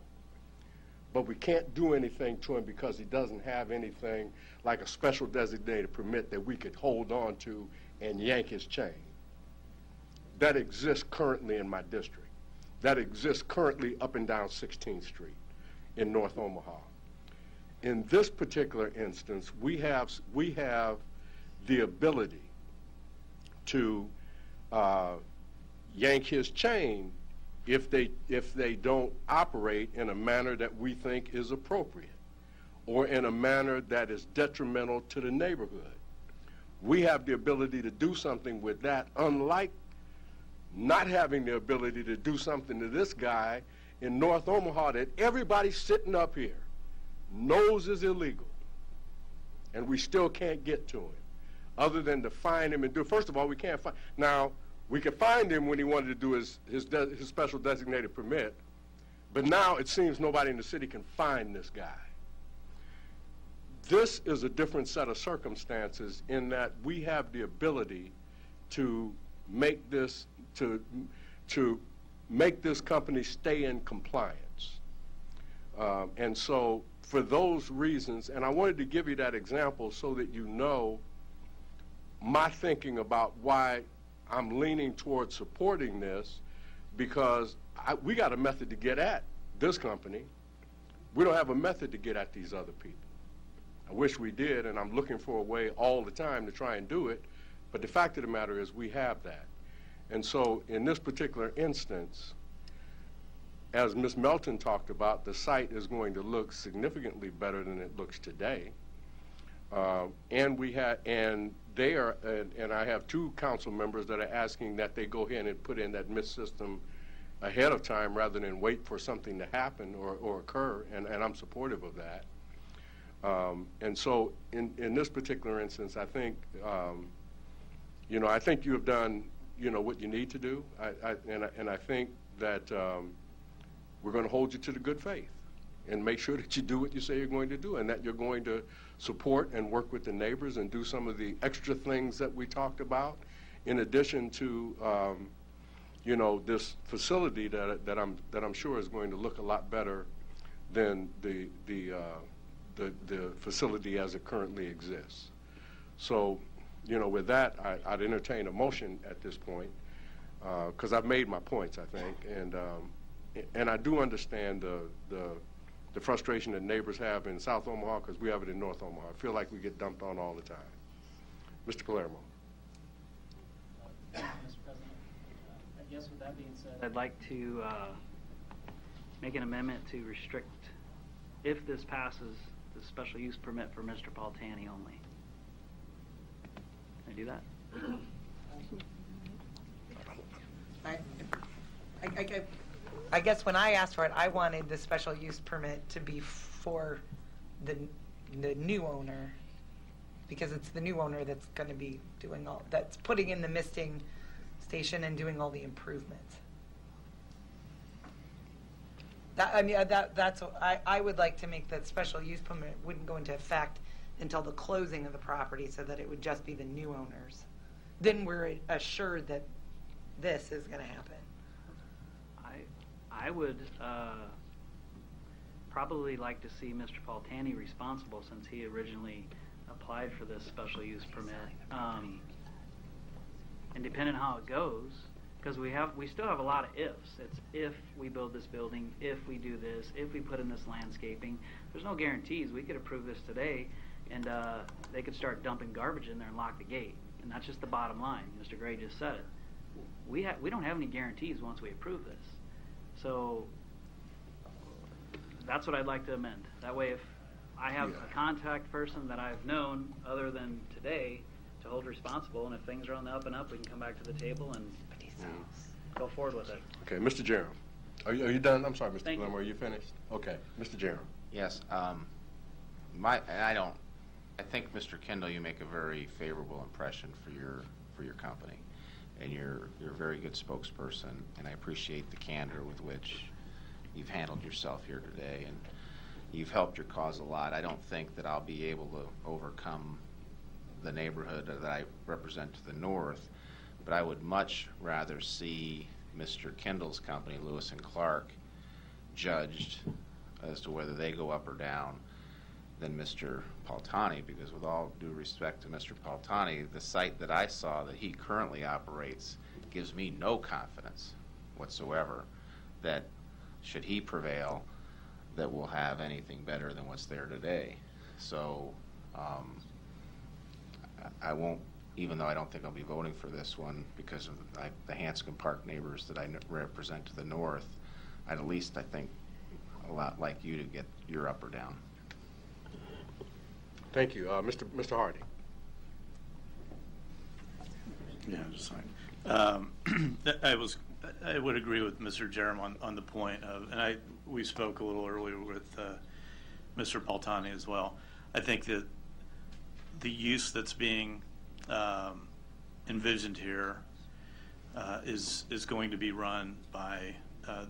But we can't do anything to him because he doesn't have anything like a special designated permit that we could hold on to and yank his chain. That exists currently in my district. That exists currently up and down 16th Street in North Omaha. In this particular instance, we have the ability to yank his chain if they don't operate in a manner that we think is appropriate or in a manner that is detrimental to the neighborhood. We have the ability to do something with that, unlike not having the ability to do something to this guy in North Omaha that everybody sitting up here knows is illegal, and we still can't get to him, other than to find him and do. First of all, we can't find. Now, we could find him when he wanted to do his special designated permit, but now it seems nobody in the city can find this guy. This is a different set of circumstances in that we have the ability to make this company stay in compliance. And so for those reasons, and I wanted to give you that example so that you know my thinking about why I'm leaning towards supporting this, because we got a method to get at this company. We don't have a method to get at these other people. I wish we did, and I'm looking for a way all the time to try and do it, but the fact of the matter is we have that. And so in this particular instance, as Ms. Melton talked about, the site is going to look significantly better than it looks today. And I have 2 council members that are asking that they go ahead and put in that mist system ahead of time rather than wait for something to happen or occur, and I'm supportive of that. And so in this particular instance, I think, I think you have done, what you need to do. And I think that we're going to hold you to the good faith and make sure that you do what you say you're going to do, and that you're going to support and work with the neighbors and do some of the extra things that we talked about, in addition to, this facility that I'm sure is going to look a lot better than the facility as it currently exists. So, with that, I'd entertain a motion at this point, because I've made my points, I think, and I do understand the frustration that neighbors have in South Omaha, because we have it in North Omaha. I feel like we get dumped on all the time. Mr. Palermo. Mr. President, I guess with that being said, I'd like to make an amendment to restrict, if this passes, the special use permit for Mr. Paultani only. Can I do that? I guess when I asked for it, I wanted the special use permit to be for the new owner, because it's the new owner that's going to be doing that's putting in the misting station and doing all the improvements. That's what I would like to make that special use permit wouldn't go into effect until the closing of the property, so that it would just be the new owners. Then we're assured that this is going to happen. I would probably like to see Mr. Paultani responsible, since he originally applied for this special use permit. And depending on how it goes, because we still have a lot of ifs. It's if we build this building, if we do this, if we put in this landscaping. There's no guarantees. We could approve this today, and they could start dumping garbage in there and lock the gate. And that's just the bottom line. Mr. Gray just said it. We don't have any guarantees once we approve this. So that's what I'd like to amend. That way, if I have a contact person that I've known other than today to hold responsible, and if things are on the up and up, we can come back to the table and go forward with it. Okay, Mr. Jerem. Are you done? I'm sorry, Mr. Palermo, are you finished? Okay, Mr. Jerem. Yes. I think, Mr. Kendall, you make a very favorable impression for your company. And you're a very good spokesperson, and I appreciate the candor with which you've handled yourself here today, and you've helped your cause a lot. I don't think that I'll be able to overcome the neighborhood that I represent to the north, but I would much rather see Mr. Kendall's company, Lewis and Clark, judged as to whether they go up or down than Mr. Paultani, because with all due respect to Mr. Paultani, the site that I saw that he currently operates gives me no confidence whatsoever that, should he prevail, that we'll have anything better than what's there today. So I won't, even though I don't think I'll be voting for this one because of the Hanscom Park neighbors that I represent to the north, I'd at least, I think, a lot like you to get your up or down. Thank you. Mr. Hardy. Yeah, just fine. I would agree with Mr. Jerem on the point of, and we spoke a little earlier with Mr. Paultani as well. I think that the use that's being envisioned here is going to be run by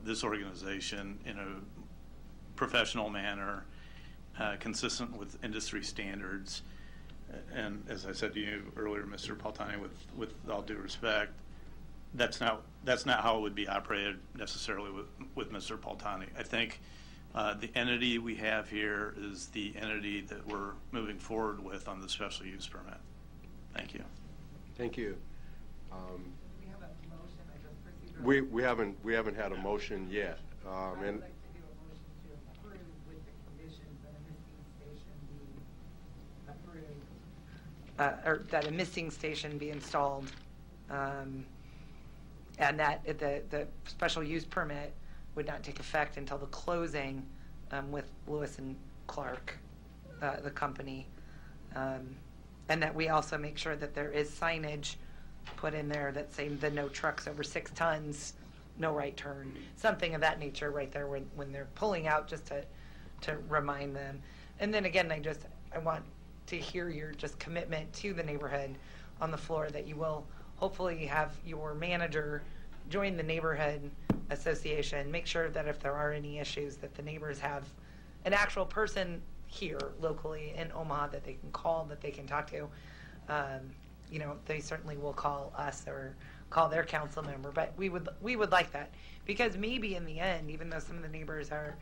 this organization in a professional manner, consistent with industry standards. And as I said to you earlier, Mr. Paultani, with all due respect, that's not how it would be operated necessarily with Mr. Paultani. I think the entity we have here is the entity that we're moving forward with on the special use permit. Thank you. Thank you. We have a motion, I guess, procedural. We haven't had a motion yet. I would like to do a motion to approve with the conditions that a misting station be approved, or that a misting station be installed, and that the special use permit would not take effect until the closing with Lewis and Clark, the company. And that we also make sure that there is signage put in there that say the no trucks over 6 tons, no right turn, something of that nature right there when they're pulling out, just to remind them. And then again, I want to hear your just commitment to the neighborhood on the floor, that you will hopefully have your manager join the neighborhood association, make sure that if there are any issues, that the neighbors have an actual person here locally in Omaha that they can call, that they can talk to. You know, they certainly will call us or call their council member, but we would like that, because maybe in the end, even though some of the neighbors are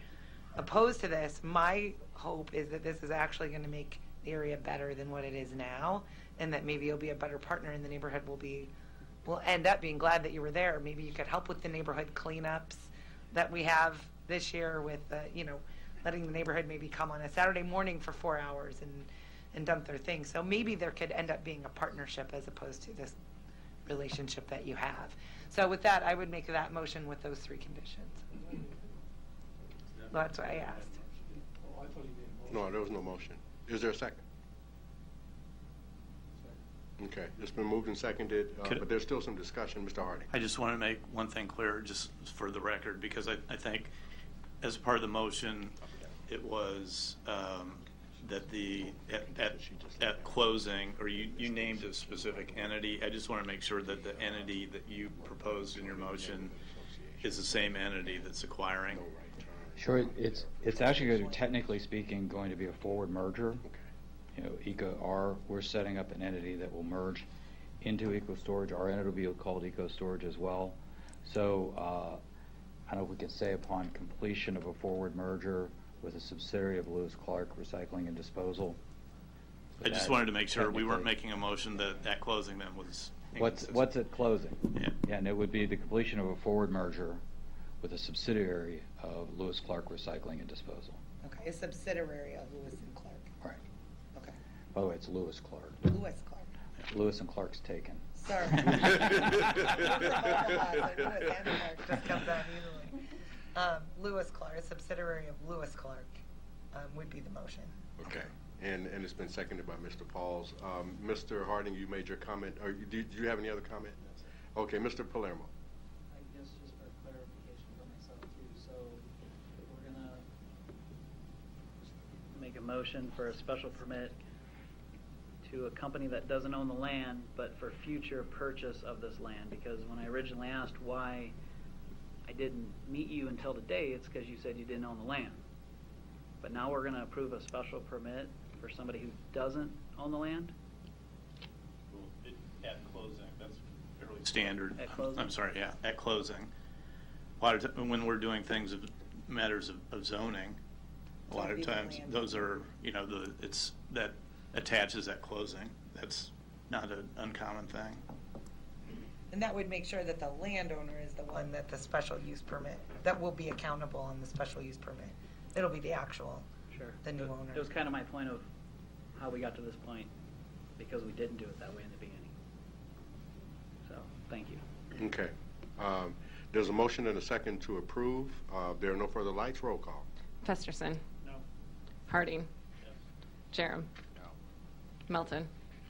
opposed to this, my hope is that this is actually going to make the area better than what it is now, and that maybe you'll be a better partner in the neighborhood. Will end up being glad that you were there. Maybe you could help with the neighborhood cleanups that we have this year with, you know, letting the neighborhood maybe come on a Saturday morning for 4 hours and dump their things. So maybe there could end up being a partnership as opposed to this relationship that you have. So with that, I would make that motion with those 3 conditions. Well, that's what I asked. No, there was no motion. Is there a second? Okay, it's been moved and seconded, but there's still some discussion. Mr. Harding. I just want to make one thing clear, just for the record, because I think as part of the motion, it was that at closing, or you named a specific entity. I just want to make sure that the entity that you proposed in your motion is the same entity that's acquiring. Sure, it's actually going to, technically speaking, going to be a forward merger. You know, we're setting up an entity that will merge into Eco-Storage. Our entity will be called Eco-Storage as well. So I don't know if we could say upon completion of a forward merger with a subsidiary of Lewis Clark Recycling and Disposal. I just wanted to make sure we weren't making a motion that at closing then was. What's at closing? Yeah, and it would be the completion of a forward merger with a subsidiary of Lewis Clark Recycling and Disposal. Okay, a subsidiary of Lewis and Clark. Right. Okay. By the way, it's Lewis Clark. Lewis Clark. Lewis and Clark's taken. Sorry. Lewis and Clark just comes out easily. Lewis Clark, a subsidiary of Lewis Clark, would be the motion. Okay, and it's been seconded by Mr. Pauls. Mr. Harding, you made your comment. Or do you have any other comment? Okay, Mr. Palermo. I guess just for clarification for myself too, so we're gonna make a motion for a special permit to a company that doesn't own the land, but for future purchase of this land, because when I originally asked why I didn't meet you until today, it's because you said you didn't own the land. But now we're going to approve a special permit for somebody who doesn't own the land? Well, at closing, that's fairly standard. At closing? I'm sorry, yeah, at closing. A lot of when we're doing things of matters of zoning, a lot of times those are, you know, that attaches at closing. That's not an uncommon thing. And that would make sure that the landowner is the one that the special use permit, that will be accountable on the special use permit. It'll be the actual, the new owner. It was kind of my point of how we got to this point, because we didn't do it that way in the beginning. So, thank you. Okay. There's a motion and a second to approve. There are no further lights. Roll call. Festerson. No. Harding. Yes. Jerem. No. Melton.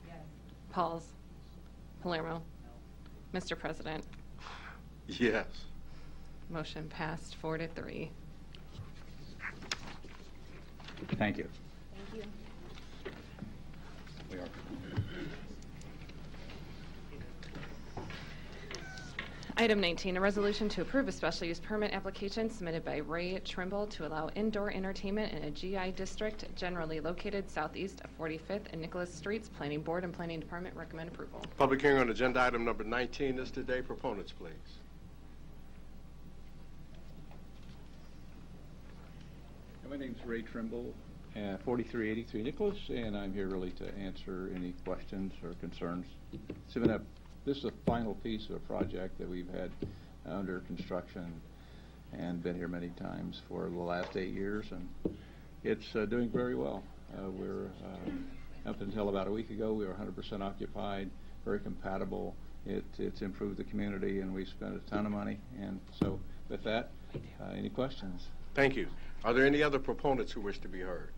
Yes. Pauls. Palermo. Mr. President. Yes. Motion passed 4-3. Thank you. Thank you. We are. Item 19, a resolution to approve a special use permit application submitted by Ray Trimble to allow indoor entertainment in a GI district generally located southeast of 45th and Nicholas Streets. Planning Board and Planning Department recommend approval. Public hearing on agenda item number 19 is today. Proponents, please. My name's Ray Trimble, 4383 Nicholas, and I'm here really to answer any questions or concerns. This is the final piece of a project that we've had under construction and been here many times for the last 8 years, and it's doing very well. We're up until about a week ago, we were 100% occupied, very compatible. It's improved the community, and we spent a ton of money. And so with that, Any questions? Thank you. Are there any other proponents who wish to be heard?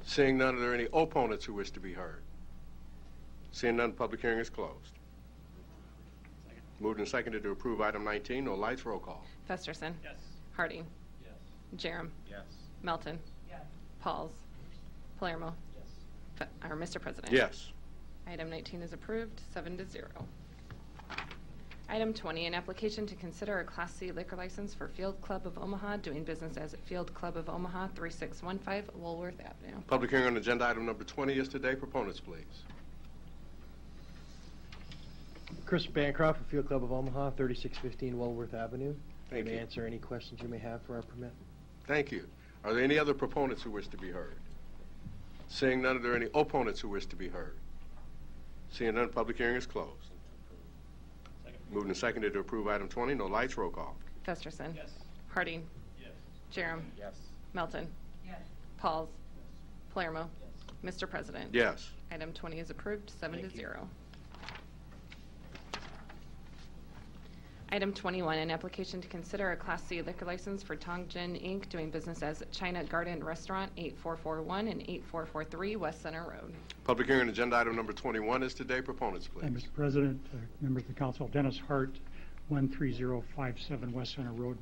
Seeing none, are there any opponents who wish to be heard? Seeing none, public hearing is closed. Moved and seconded to approve item 19. No lights. Roll call. Festerson. Yes. Harding. Yes. Jerem. Yes. Melton. Yes. Pauls. Palermo. Yes. Or Mr. President. Yes. Item 19 is approved, 7-0. Item 20, an application to consider a Class C liquor license for Field Club of Omaha, doing business as Field Club of Omaha, 3615 Woolworth Avenue. Public hearing on agenda item number 20 is today. Proponents, please. Chris Bancroft for Field Club of Omaha, 3615 Wellworth Avenue. Thank May you. answer any questions you may have for our permit. Thank you. Are there any other proponents who wish to be heard? Seeing none, are there any opponents who wish to be heard? Seeing none, public hearing is closed. Moved and seconded to approve item 20. No lights. Roll call. Festerson. Yes. Harding. Yes. Jerem. Yes. Melton. Yes. Pauls. Palermo. Mr. President. Yes. Item 20 is approved, 7-0. Item 21, an application to consider a Class C liquor license for Tongjin Inc., doing business as China Garden Restaurant, 8441 and 8443 West Center Road. Public hearing on agenda item number 21 is today. Proponents, please. Mr. President, members of the council, Dennis Hart, 13057 West Center Road,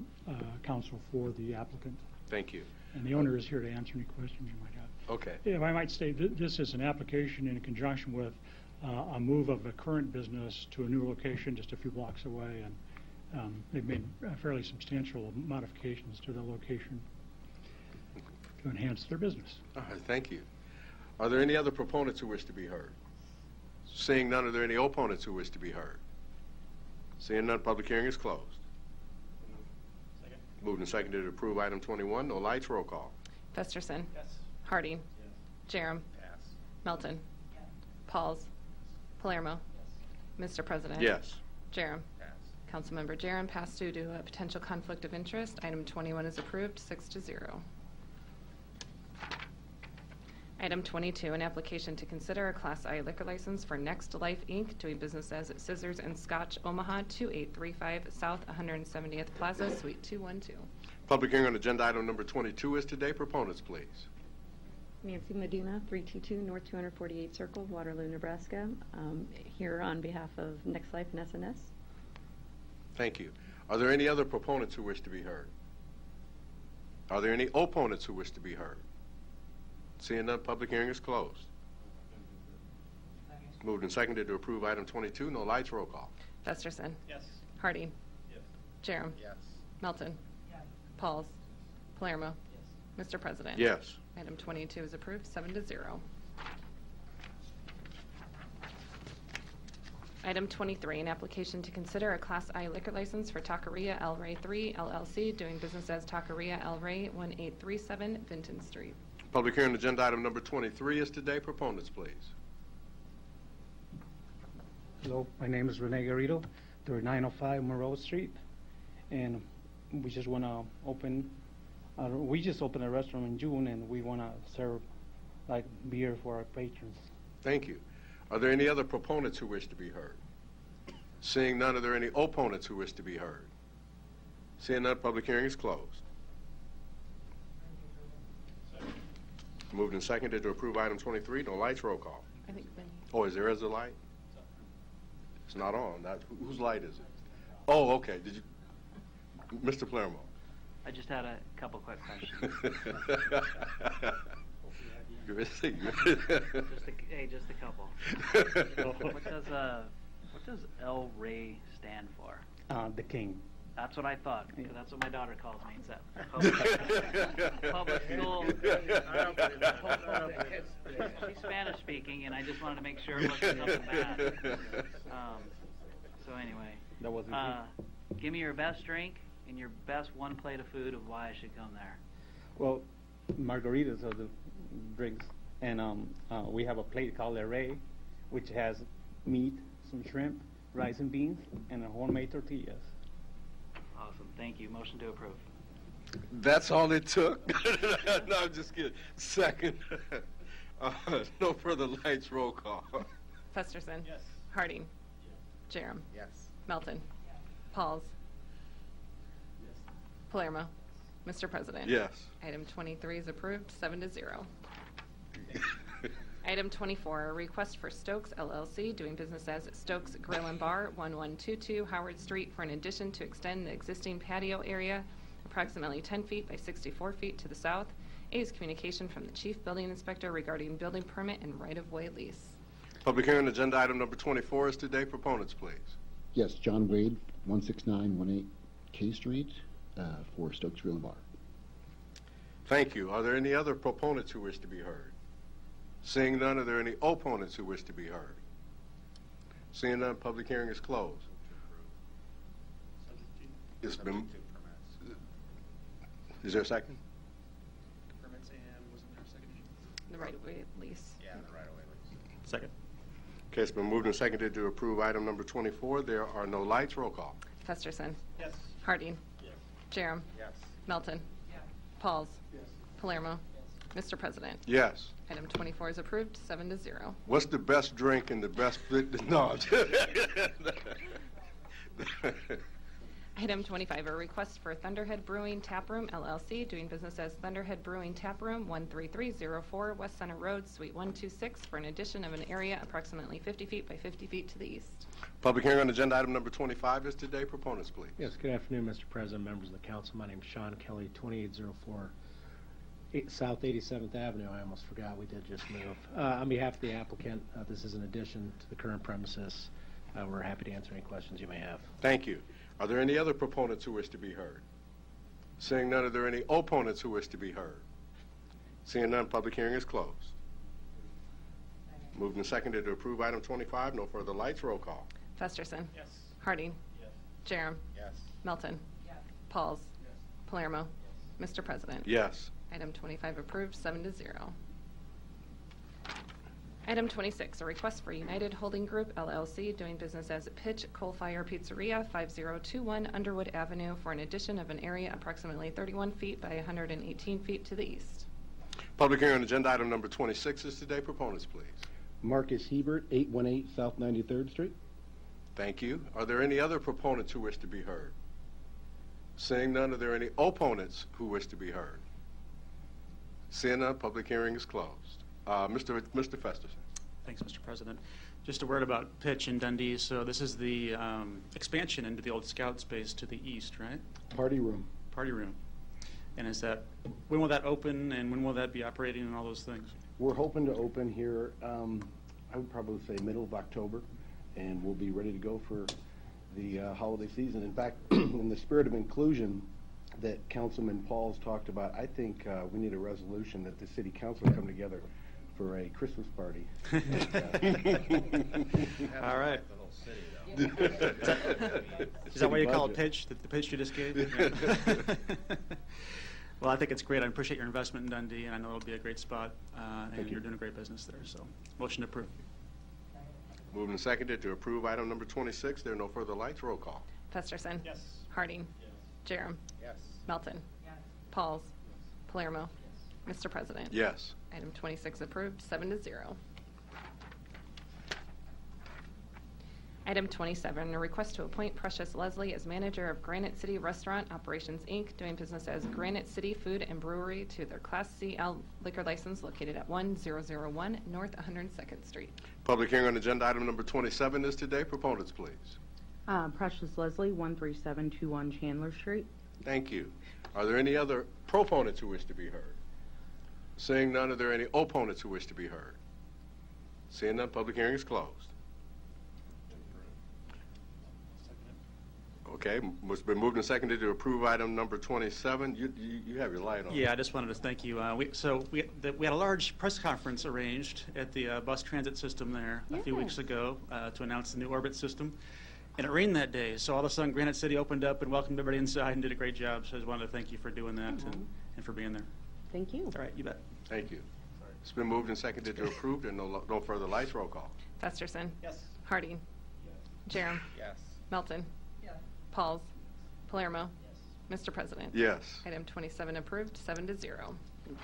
counsel for the applicant. Thank you. And the owner is here to answer any questions you might have. Okay. If I might state, this is an application in conjunction with a move of a current business to a new location just a few blocks away, and they've made fairly substantial modifications to the location to enhance their business. All right, thank you. Are there any other proponents who wish to be heard? Seeing none, are there any opponents who wish to be heard? Seeing none, public hearing is closed. Second. Moved and seconded to approve item 21. No lights. Roll call. Festerson. Yes. Harding. Jerem. Yes. Melton. Pauls. Palermo. Mr. President. Yes. Jerem. Yes. Councilmember Jerem passed due to a potential conflict of interest. Item 21 is approved, 6-0. Item 22, an application to consider a Class I liquor license for Next Life, Inc., doing business as Scissors and Scotch, Omaha, 2835 South 170th Plaza, Suite 212. Public hearing on agenda item number 22 is today. Proponents, please. Nancy Medina, 322 North 248 Circle, Waterloo, Nebraska. Here on behalf of Next Life and SNS. Thank you. Are there any other proponents who wish to be heard? Are there any opponents who wish to be heard? Seeing none, public hearing is closed. Moved and seconded to approve item 22. No lights. Roll call. Festerson. Yes. Harding. Yes. Jerem. Yes. Melton. Pauls. Palermo. Mr. President. Yes. Item 22 is approved, 7-0. Item 23, an application to consider a Class I liquor license for Taqueria El Rey 3 LLC, doing business as Taqueria El Rey, 1837 Vinton Street. Public hearing on agenda item number 23 is today. Proponents, please. Hello, my name is Rene Garrido, 3905 Monroe Street, and we just want to open, we just opened a restaurant in June, and we want to serve like beer for our patrons. Thank you. Are there any other proponents who wish to be heard? Seeing none, are there any opponents who wish to be heard? Seeing none, public hearing is closed. Moved and seconded to approve item 23. No lights. Roll call. I think Vinny. Oh, is there a light? It's not on. Whose light is it? Oh, okay. Did you, Mr. Palermo? I just had a couple quick questions. Just a couple. What does El Rey stand for? The King. That's what I thought, because that's what my daughter calls me. It's public school. She's Spanish speaking, and I just wanted to make sure it wasn't something bad. So anyway, that wasn't give me your best drink and your best one plate of food of why I should come there. Well, margaritas are the drinks, and we have a plate called El Rey, which has meat, some shrimp, rice and beans, and a homemade tortillas. Awesome, thank you. Motion to approve. That's all it took? No, I'm just kidding. Second. No further lights. Roll call. Festerson. Yes. Harding. Jerem. Yes. Melton. Pauls. Palermo. Mr. President. Yes. Item 23 is approved, 7-0. Item 24, a request for Stokes LLC, doing business as Stokes Grill and Bar, 1122 Howard Street, for an addition to extend the existing patio area approximately 10 feet by 64 feet to the south. A is communication from the Chief Building Inspector regarding building permit and right-of-way lease. Public hearing, agenda item number 24 is today. Proponents, please. Yes, John Wade, 16918 K Street, for Stokes Grill and Bar. Thank you. Are there any other proponents who wish to be heard? Seeing none, are there any opponents who wish to be heard? Seeing none, public hearing is closed. It's been. Is there a second? Permits and wasn't there a second? The right-of-way lease. Yeah, the right-of-way lease. Second. Okay, it's been moved and seconded to approve item number 24. There are no lights. Roll call. Festerson. Yes. Harding. Yes. Jerem. Yes. Melton. Pauls. Yes. Palermo. Mr. President. Yes. Item 24 is approved, 7-0. What's the best drink and the best? No. Item 25, a request for Thunderhead Brewing Tap Room LLC, doing business as Thunderhead Brewing Tap Room, 13304 West Center Road, Suite 126, for an addition of an area approximately 50 feet by 50 feet to the east. Public hearing on agenda item number 25 is today. Proponents, please. Yes, good afternoon, Mr. President, members of the council. My name is Sean Kelly, 2804 South 87th Avenue. I almost forgot we did just move. On behalf of the applicant, this is an addition to the current premises. We're happy to answer any questions you may have. Thank you. Are there any other proponents who wish to be heard? Seeing none, are there any opponents who wish to be heard? Seeing none, public hearing is closed. Moved and seconded to approve item 25. No further lights. Roll call. Festerson. Yes. Harding. Yes. Jerem. Yes. Melton. Pauls. Palermo. Mr. President. Yes. Item 25 approved, 7-0. Item 26, a request for United Holding Group LLC, doing business as Pitch Coal Fire Pizzeria, 5021 Underwood Avenue, for an addition of an area approximately 31 feet by 118 feet to the east. Public hearing on agenda item number 26 is today. Proponents, please. Marcus Hebert, 818 South 93rd Street. Thank you. Are there any other proponents who wish to be heard? Seeing none, are there any opponents who wish to be heard? Seeing none, public hearing is closed. Mr. Festerson. Thanks, Mr. President. Just a word about Pitch in Dundee. So this is the expansion into the old Scout space to the east, right? Party room. Party room. And is that, when will that open and when will that be operating and all those things? We're hoping to open here, I would probably say middle of October, and we'll be ready to go for the holiday season. In fact, in the spirit of inclusion that Councilman Pauls talked about, I think we need a resolution that the city council come together for a Christmas party. All right. Is that why you call it Pitch, the pitch you just gave? Well, I think it's great. I appreciate your investment in Dundee, and I know it'll be a great spot, and you're doing a great business there. So, motion to approve. Moved and seconded to approve item number 26. There are no further lights. Roll call. Festerson. Yes. Harding. Yes. Jerem. Yes. Melton. Pauls. Palermo. Mr. President. Yes. Item 26 approved, 7-0. Item 27, a request to appoint Precious Leslie as manager of Granite City Restaurant Operations, Inc., doing business as Granite City Food and Brewery, to their Class CL liquor license located at 1001 North 102nd Street. Public hearing on agenda item number 27 is today. Proponents, please. Precious Leslie, 13721 Chandler Street. Thank you. Are there any other proponents who wish to be heard? Seeing none, are there any opponents who wish to be heard? Seeing none, public hearing is closed. Okay, it's been moved and seconded to approve item number 27. You have your light on. Yeah, I just wanted to thank you. We had a large press conference arranged at the bus transit system there a few weeks ago to announce the new orbit system. And it rained that day, so all of a sudden Granite City opened up and welcomed everybody inside and did a great job. So I just wanted to thank you for doing that and for being there. Thank you. All right, you bet. Thank you. It's been moved and seconded to approve. There are no further lights. Roll call. Festerson. Yes. Harding. Jerem. Yes. Melton. Pauls. Palermo. Mr. President. Yes. Item 27 approved, 7-0. Thank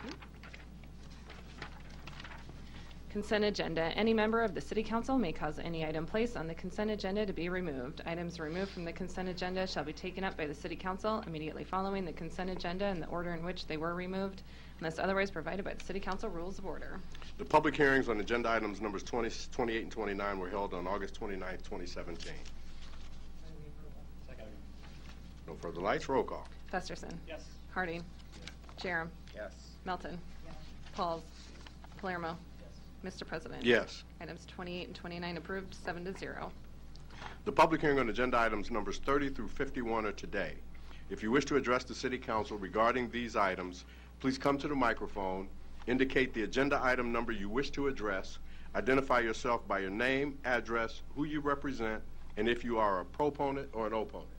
you. Consent agenda. Any member of the City Council may cause any item placed on the consent agenda to be removed. Items removed from the consent agenda shall be taken up by the City Council immediately following the consent agenda in the order in which they were removed, unless otherwise provided by the City Council Rules of Order. The public hearings on agenda items numbers 20, 28, and 29 were held on August 29, 2017. No further lights. Roll call. Festerson. Yes. Harding. Jerem. Yes. Melton. Pauls. Palermo. Mr. President. Yes. Items 28 and 29 approved, 7-0. The public hearing on agenda items numbers 30 through 51 are today. If you wish to address the City Council regarding these items, please come to the microphone, indicate the agenda item number you wish to address, identify yourself by your name, address, who you represent, and if you are a proponent or an opponent.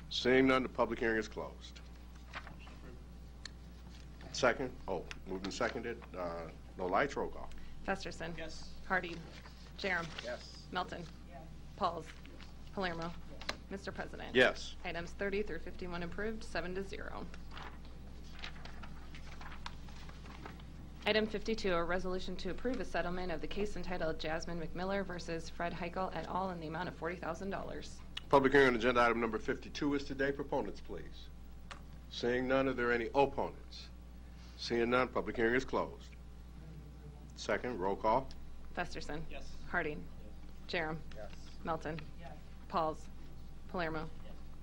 Seeing none, the public hearing is closed. Second? Oh, moved and seconded. No lights. Roll call. Festerson. Yes. Harding. Jerem. Yes. Melton. Pauls. Palermo. Mr. President. Yes. Items 30 through 51 approved, 7-0. Item 52, a resolution to approve a settlement of the case entitled Jasmine McMiller versus Fred Heichel et al. In the amount of $40,000. Public hearing on agenda item number 52 is today. Proponents, please. Seeing none, are there any opponents? Seeing none, public hearing is closed. Second, roll call. Festerson. Yes. Harding. Jerem. Yes. Melton. Pauls. Palermo.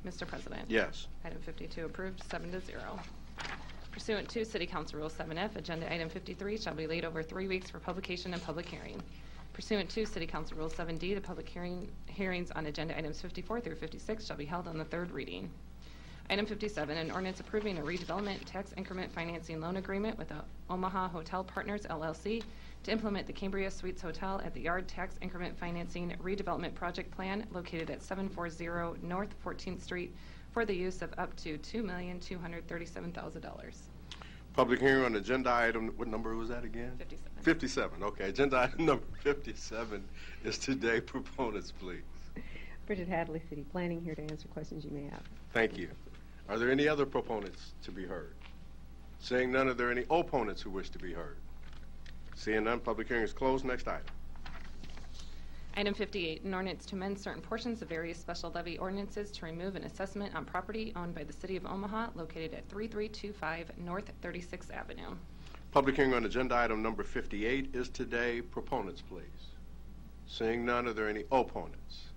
Mr. President. Yes. Item 52 approved, 7-0. Pursuant to City Council Rule 7F, agenda item 53 shall be laid over 3 weeks for publication and public hearing. Pursuant to City Council Rule 7D, the public hearings on agenda items 54 through 56 shall be held on the third reading. Item 57, an ordinance approving a redevelopment tax increment financing loan agreement with the Omaha Hotel Partners, LLC, to implement the Cambria Suites Hotel at the Yard Tax Increment Financing Redevelopment Project Plan located at 740 North 14th Street for the use of up to $2,237,000. Public hearing on agenda item, what number was that again? 57. 57, okay. Agenda item number 57 is today. Proponents, please. Bridget Hadley, City Planning, here to answer questions you may have. Thank you. Are there any other proponents to be heard? Seeing none, are there any opponents who wish to be heard? Seeing none, public hearing is closed. Next item. Item 58, an ordinance to amend certain portions of various special levy ordinances to remove an assessment on property owned by the City of Omaha located at 3325 North 36th Avenue. Public hearing on agenda item number 58 is today. Proponents, please. Seeing none, are there any opponents?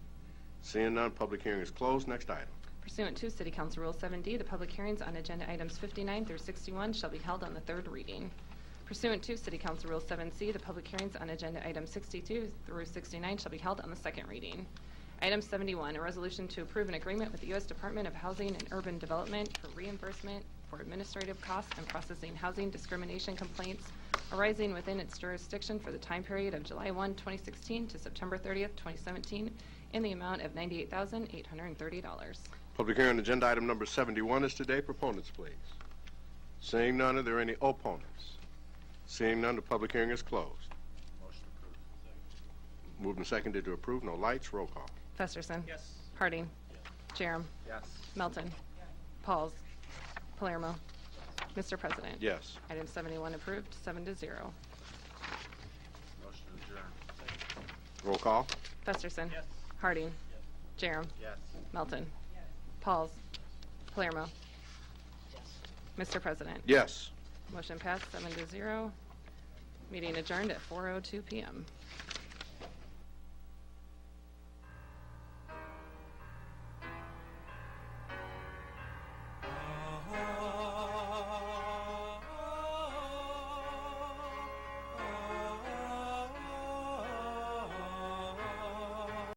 Seeing none, public hearing is closed. Next item. Pursuant to City Council Rule 7D, the public hearings on agenda items 59 through 61 shall be held on the third reading. Pursuant to City Council Rule 7C, the public hearings on agenda items 62 through 69 shall be held on the second reading. Item 71, a resolution to approve an agreement with the U.S. Department of Housing and Urban Development for reimbursement for administrative costs and processing housing discrimination complaints arising within its jurisdiction for the time period of July 1, 2016 to September 30th, 2017 in the amount of $98,830. Public hearing on agenda item number 71 is today. Proponents, please. Seeing none, are there any opponents? Seeing none, the public hearing is closed. Motion approved. Moved and seconded to approve. No lights. Roll call. Festerson. Yes. Harding. Jerem. Yes. Melton. Pauls. Palermo. Mr. President. Yes. Item 71 approved, 7-0. Motion adjourned. Roll call. Festerson. Yes. Harding. Jerem. Yes. Melton. Pauls. Palermo. Mr. President. Yes. Motion passed, 7-0. Meeting adjourned at 4:02 p.m.